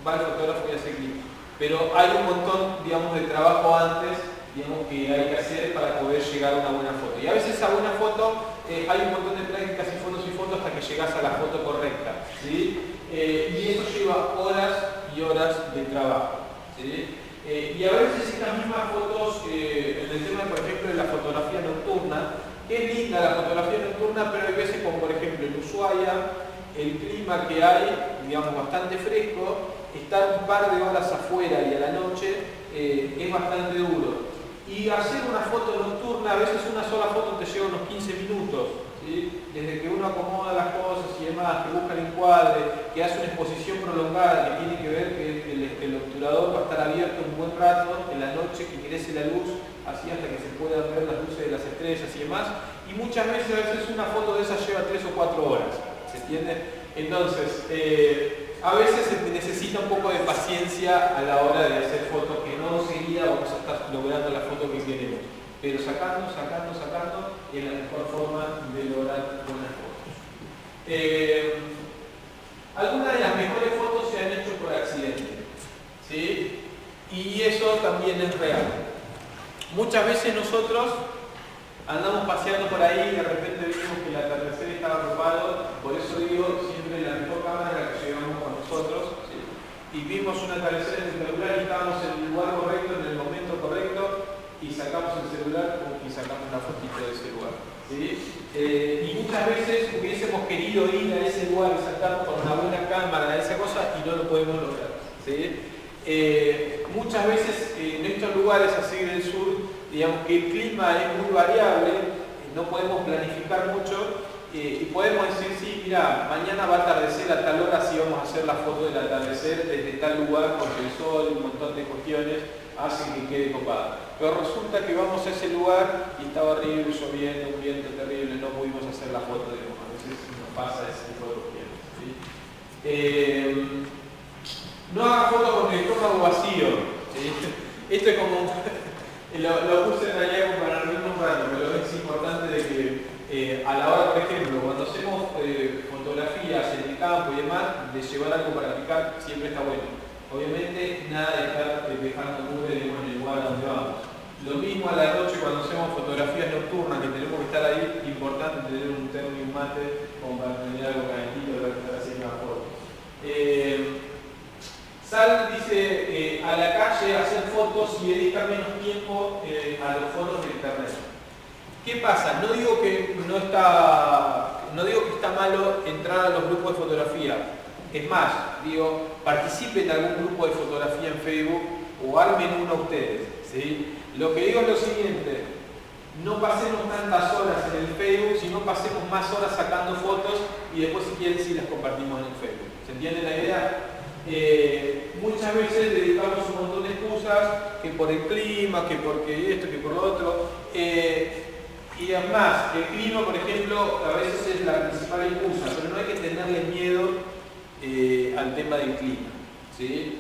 va el fotógrafo y hace clic. Pero hay un montón, digamos, de trabajo antes, digamos, que hay que hacer para poder llegar a una buena foto. Y a veces a una foto hay un montón de prácticas y fotos hasta que llegas a la foto correcta, ¿sí? Y eso lleva horas y horas de trabajo, ¿sí? Y a veces estas mismas fotos, en el tema, por ejemplo, de la fotografía nocturna, que es linda la fotografía nocturna, pero hay veces como por ejemplo en Ushuaia, el clima que hay, digamos, bastante fresco, estar un par de horas afuera y a la noche es bastante duro. Y hacer una foto nocturna, a veces una sola foto te lleva unos 15 minutos, ¿sí? Desde que uno acomoda las cosas y demás, que busca el encuadre, que hace una exposición prolongada, que tiene que ver que el obturador va a estar abierto un buen rato, en la noche que ingrese la luz, así hasta que se puedan ver las luces de las estrellas y demás. Y muchas veces, a veces una foto de esas lleva 3 o 4 horas, ¿se entiende? Entonces, a veces se necesita un poco de paciencia a la hora de hacer fotos que no seguida vamos a estar logrando la foto que queremos, pero sacando y es la mejor forma de lograr buenas fotos. Algunas de las mejores fotos se han hecho por accidente, ¿sí? Y eso también es real. Muchas veces nosotros andamos paseando por ahí y de repente vimos que el atardecer estaba ocupado, por eso digo, siempre la mejor cámara es la que llevamos con nosotros, ¿sí? Y vimos un atardecer en el celular y estábamos en el lugar correcto, en el momento correcto, y sacamos el celular y sacamos una fotito de ese lugar, ¿sí? Y muchas veces hubiésemos querido ir a ese lugar y sacar con una buena cámara esa cosa y no lo podemos lograr, ¿sí? Muchas veces en estos lugares así del sur, digamos que el clima es muy variable, no podemos planificar mucho y podemos decir, sí, mira, mañana va a atardecer a tal hora, sí vamos a hacer la foto del atardecer desde tal lugar porque el sol y un montón de cuestiones hacen que quede copada. Pero resulta que vamos a ese lugar y estaba horrible, lloviendo, un viento terrible, no pudimos hacer la foto, digamos, a veces nos pasa ese tipo de cuestiones, ¿sí? No haga fotos con el estómago vacío, ¿sí? Esto es como lo puse en realidad como para reírnos un rato, pero es importante de que a la hora, por ejemplo, cuando hacemos fotografías en el campo y demás, de llevar algo para picar siempre está bueno. Obviamente nada de estar dejando nubes en el lugar a donde vamos. Lo mismo a la noche cuando hacemos fotografías nocturnas, que tenemos que estar ahí, importante tener un termo y un mate como para tener algo calentito para estar haciendo una foto. Sal dice a la calle a hacer fotos y dedica menos tiempo a los foros de internet. ¿Qué pasa? No digo que está malo entrar a los grupos de fotografía. Es más, digo, participen en algún grupo de fotografía en Facebook o armen uno ustedes, ¿sí? Lo que digo es lo siguiente, no pasemos tantas horas en el Facebook, sino pasemos más horas sacando fotos y después si quieren sí las compartimos en el Facebook. ¿Se entiende la idea? Muchas veces dedicamos un montón de excusas, que por el clima, que porque esto, que por lo otro, y además, el clima, por ejemplo, a veces es la principal excusa, pero no hay que tenerle miedo al tema del clima, ¿sí?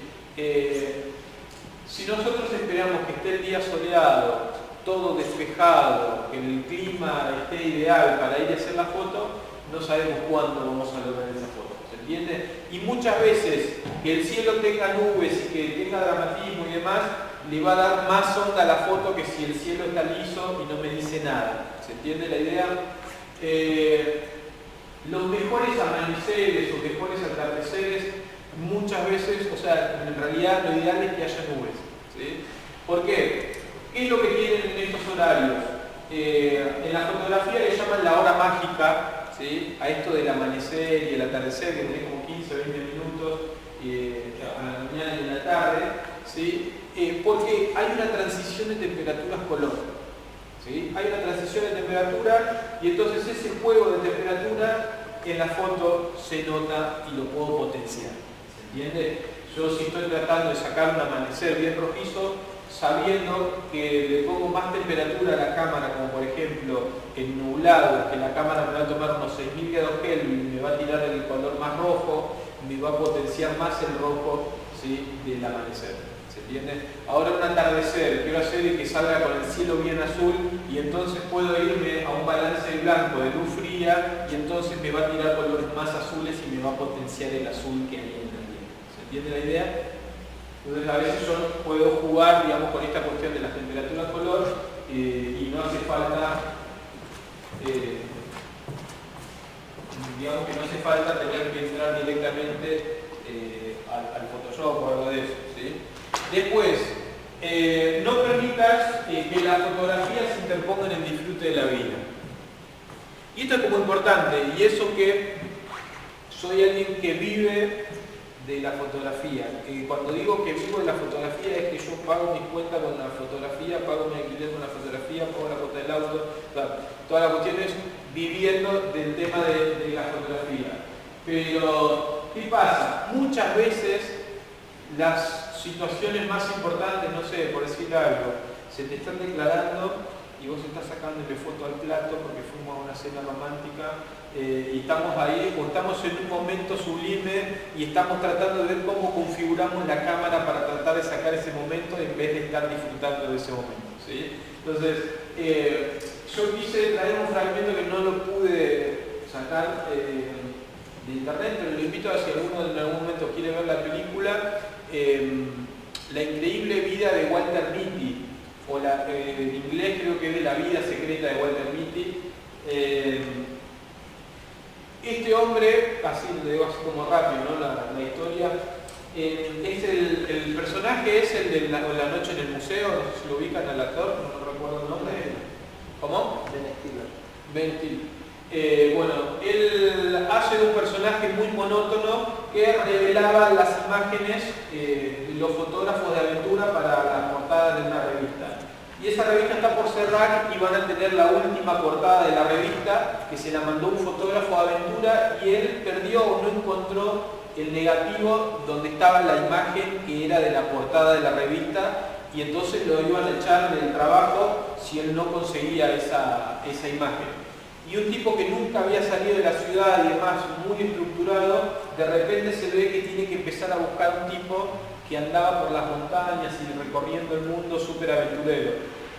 Si nosotros esperamos que esté el día soleado, todo despejado, que el clima esté ideal para ir a hacer la foto, no sabemos cuándo vamos a lograr esa foto. ¿Se entiende? Y muchas veces que el cielo tenga nubes y que tenga dramatismo y demás, le va a dar más onda a la foto que si el cielo está liso y no me dice nada. ¿Se entiende la idea? Los mejores amaneceres o mejores atardeceres, muchas veces, o sea, en realidad lo ideal es que haya nubes, ¿sí? ¿Por qué? ¿Qué es lo que tienen en estos horarios? En la fotografía le llaman la hora mágica, ¿sí? A esto del amanecer y el atardecer, que tiene como 15 o 20 minutos a la mañana y a la tarde, ¿sí? Porque hay una transición de temperaturas-color, ¿sí? Hay una transición de temperatura y entonces ese juego de temperatura en la foto se nota y lo puedo potenciar. ¿Se entiende? Yo si estoy tratando de sacar un amanecer bien rojizo, sabiendo que le pongo más temperatura a la cámara, como por ejemplo en nublado, que la cámara me va a tomar unos 6000 grados Kelvin, me va a tirar el color más rojo, me va a potenciar más el rojo, ¿sí?, del amanecer. ¿Se entiende? Ahora un atardecer, quiero hacer que salga con el cielo bien azul y entonces puedo irme a un balance de blanco de luz fría y entonces me va a tirar colores más azules y me va a potenciar el azul que hay en el ambiente. ¿Se entiende la idea? Entonces a veces yo puedo jugar, digamos, con esta cuestión de la temperatura color y no hace falta, digamos que no hace falta tener que entrar directamente al Photoshop o algo de eso, ¿sí? Después, no permitas que la fotografía se interponga en el disfrute de la vida. Y esto es como importante, y eso que soy alguien que vive de la fotografía. Cuando digo que vivo de la fotografía es que yo pago mis cuentas con la fotografía, pago mi alquiler con la fotografía, pago la cuota del auto, toda la cuestión es viviendo del tema de la fotografía. Pero, ¿qué pasa? Muchas veces las situaciones más importantes, no sé, por decir algo, se te están declarando y vos estás sacándole foto al plato porque fuimos a una cena romántica y estamos ahí, o estamos en un momento sublime y estamos tratando de ver cómo configuramos la cámara para tratar de sacar ese momento en vez de estar disfrutando de ese momento, ¿sí? Entonces, yo quise traer un fragmento que no lo pude sacar de internet, pero lo invito a si alguno en algún momento quiere ver la película, La increíble vida de Walter Mitty, o en inglés creo que es de La vida secreta de Walter Mitty. Este hombre, así lo digo así como rápido, ¿no? la historia, es el personaje es el de la noche en el museo, no sé si lo ubican al actor, no recuerdo el nombre. ¿Cómo?
Ben Stiller.
Ben Stiller. Bueno, él hace de un personaje muy monótono que revelaba las imágenes de los fotógrafos de aventura para la portada de una revista. Y esa revista está por cerrar y van a tener la última portada de la revista que se la mandó un fotógrafo de aventura y él perdió o no encontró el negativo donde estaba la imagen que era de la portada de la revista y entonces lo iban a echar del trabajo si él no conseguía esa imagen. Y un tipo que nunca había salido de la ciudad y demás, muy estructurado, de repente se ve que tiene que empezar a buscar un tipo que andaba por las montañas y recorriendo el mundo súper aventurero.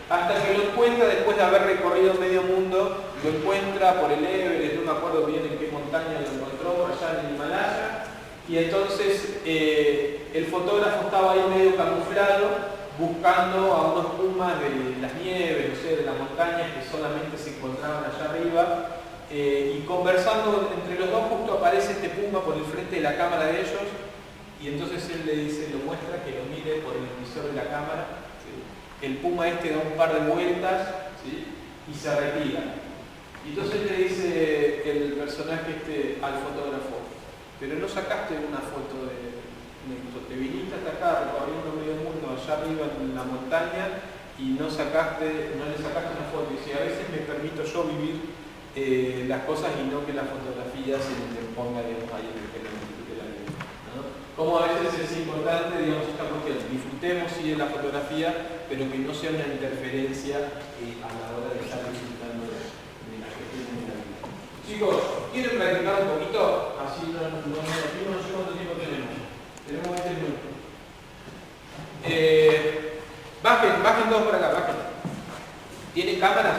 Hasta que lo encuentra, después de haber recorrido medio mundo, lo encuentra por el Everest, no me acuerdo bien en qué montaña lo encontró, allá en el Himalaya, y entonces el fotógrafo estaba ahí medio camuflado, buscando a unos pumas de las nieves, no sé, de las montañas que solamente se encontraban allá arriba, y conversando entre los dos justo aparece este puma por el frente de la cámara de ellos, y entonces él le dice, lo muestra, que lo mire por el visor de la cámara, ¿sí? El puma este da un par de vueltas, ¿sí?, y se retira. Y entonces le dice el personaje este al fotógrafo, pero no sacaste una foto de esto, te viniste hasta acá recorriendo medio mundo allá arriba en la montaña y no le sacaste una foto. Y dice, a veces me permito yo vivir las cosas y no que la fotografía se me interponga, digamos, ahí en el de la vida, ¿no? Como a veces es importante, digamos, esta cuestión, disfrutemos sí de la fotografía, pero que no sea una interferencia a la hora de estar disfrutando de la gestión de la vida. Chicos, ¿quieren practicar un poquito? Así no sé cuánto tiempo tenemos. Tenemos 20 minutos. Bajen todos por acá, bajen. ¿Tienen cámaras?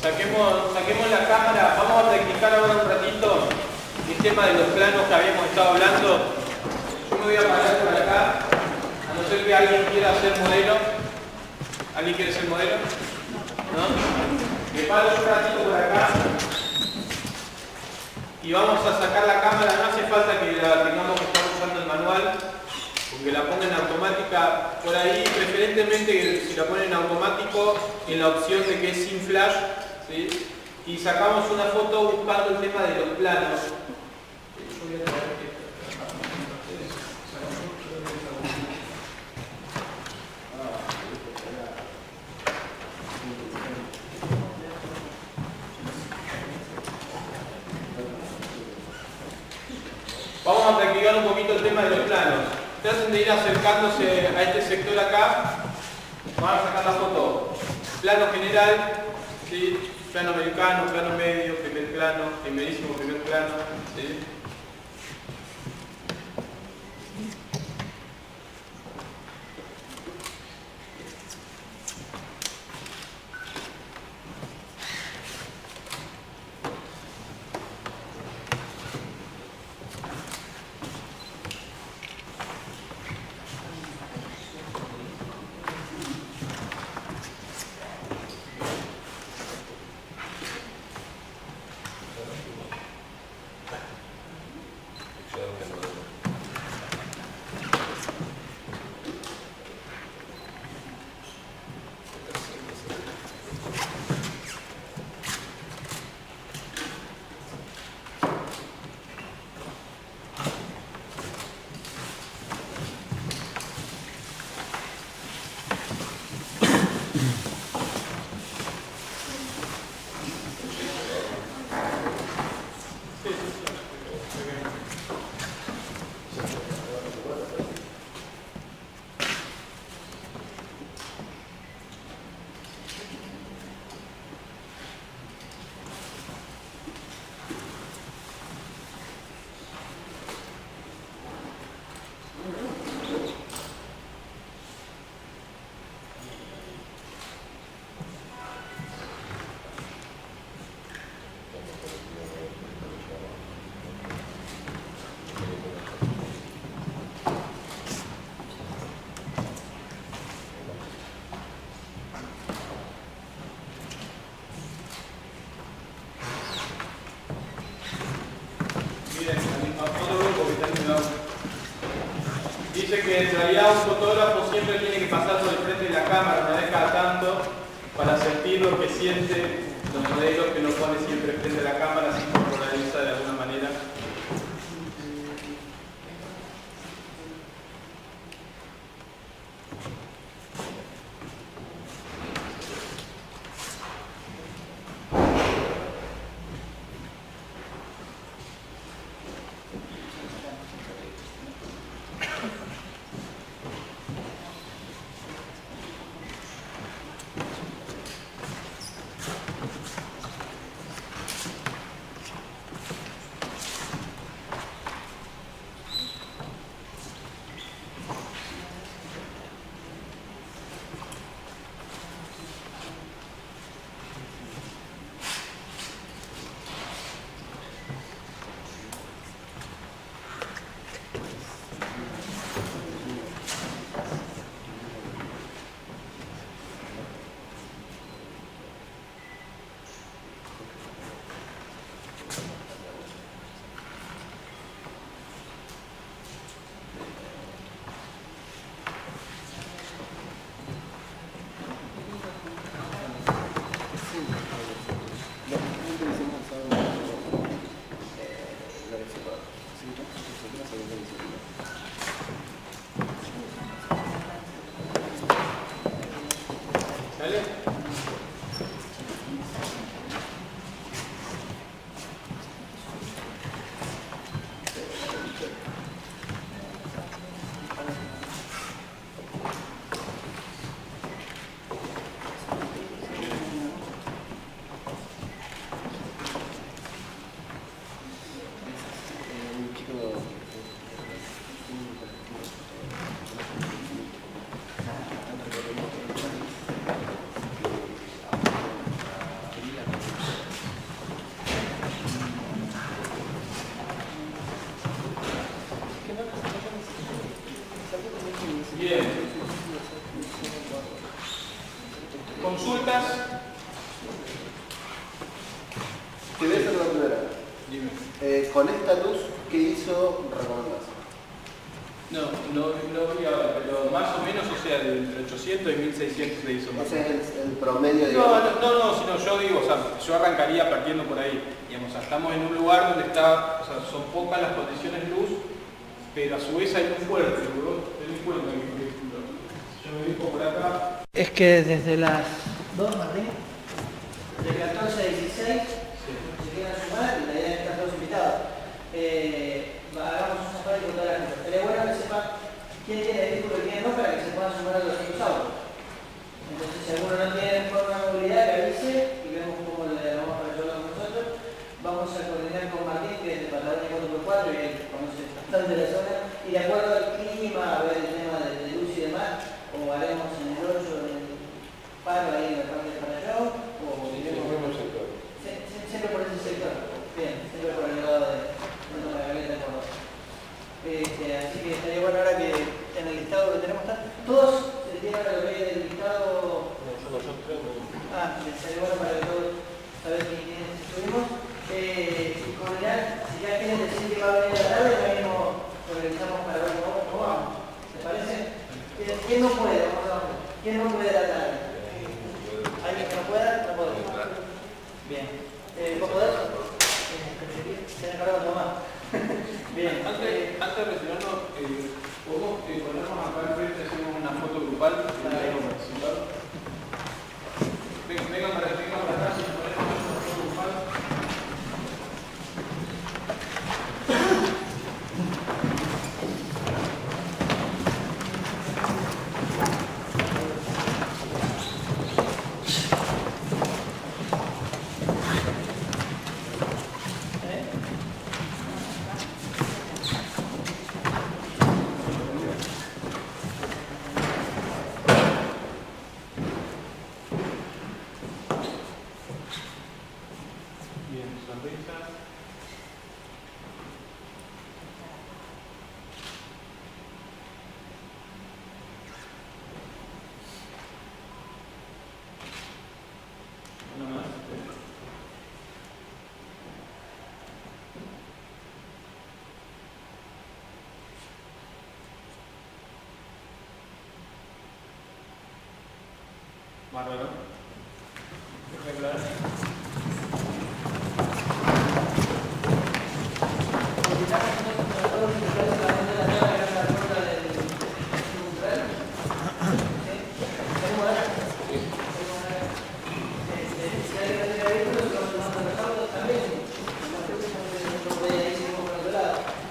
Saquemos la cámara, vamos a practicar ahora un ratito el tema de los planos que habíamos estado hablando. Yo me voy a parar por acá, a no ser que alguien quiera ser modelo. ¿Alguien quiere ser modelo? ¿No? Me paro un ratito por acá y vamos a sacar la cámara. No hace falta que la tengamos que estar usando el manual, porque la pongan en automática por ahí, preferentemente si la ponen en automático en la opción de que es sin flash, ¿sí? Y sacamos una foto buscando el tema de los planos. Vamos a practicar un poquito el tema de los planos. Traten de ir acercándose a este sector acá. Vamos a sacar la foto. Plano general, ¿sí? Plano americano, plano medio, primer plano, primerísimo primer plano, ¿sí? Dice que en realidad un fotógrafo siempre tiene que pasar por el frente de la cámara una vez cada tanto para sentir lo que sienten los modelos, que no pone siempre frente a la cámara, así corporaliza de alguna manera.
con esta luz, ¿qué ISO recomendás?
No vi ahora, pero más o menos, o sea, de entre 800 y 1600 de ISO.
Ese es el promedio,
No,
digamos.
sino yo digo, o sea, yo arrancaría partiendo por ahí. Digamos, o sea, estamos en un lugar donde está, o sea, son pocas las condiciones luz, pero a su vez hay luz fuerte, ¿no? Ten en cuenta que yo me dijo por acá.
Es que desde las 2, Martín, de 14 a 16, se quieren sumar y la idea es que están todos invitados. Hagamos un safari con toda la gente. Pero es bueno que sepan quién tiene el título y quién no para que se puedan sumar a los otros autos. Entonces, si alguno no tiene forma de movilidad, que avise y vemos cómo le vamos para ayudar con nosotros. Vamos a coordinar con Martín, que es de Patagonia 4x4 y él conoce bastante la zona. Y de acuerdo al clima, a ver el tema de luz y demás, o haremos en el 8, en el paro ahí en la parte de Parayó, o iremos siempre por ese sector. Bien, siempre por el lado de Margarita Córdoba. Así que estaría bueno ahora que en el listado que tenemos está. Todos se tienen la ley del listado. Estaría bueno para que todos saber quiénes estuvimos. Y coordinar, si ya quieren decir que va a venir a la tarde, también nos organizamos para ver cómo vamos. ¿Les parece? ¿Quién no puede? Vamos a ver. ¿Quién no puede a la tarde? ¿Alguien que no pueda? No puede. Bien. ¿Vos podés? Se han encargado Tomás. Bien.
Antes de retirarnos, ¿podemos ponernos acá al frente y hacer una foto grupal? Vengan para acá, si nos ponemos una foto grupal. Bien, sonrisa. Una más. Bárbaro. Espectacular.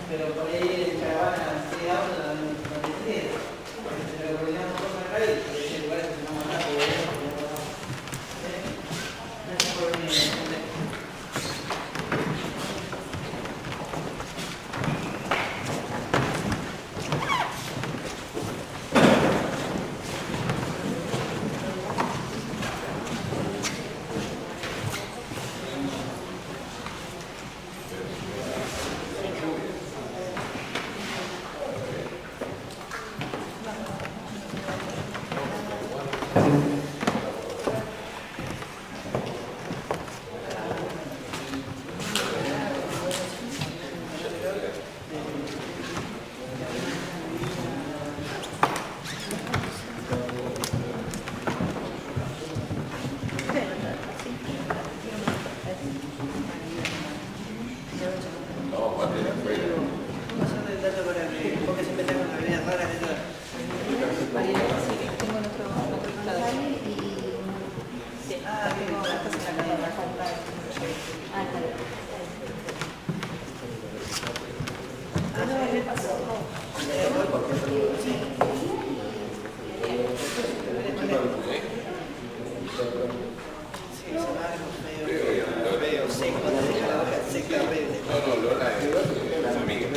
Pero por ahí en caravana, de auto, también no te tiene. Pero coordinamos con la calle, y hay lugares que se van a matar, gracias por venir. Porque siempre tengo una vida rara de todo.
Tengo otro listado.
Tengo las cosas en la cadena.
Está bien.
Sí, se va algo medio seco, te deja la hoja seca, horrible.
No, Lola es amiga.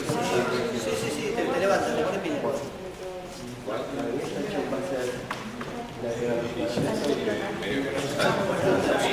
Sí, te levantas, te pones pila.
Medio que no está.
Sí,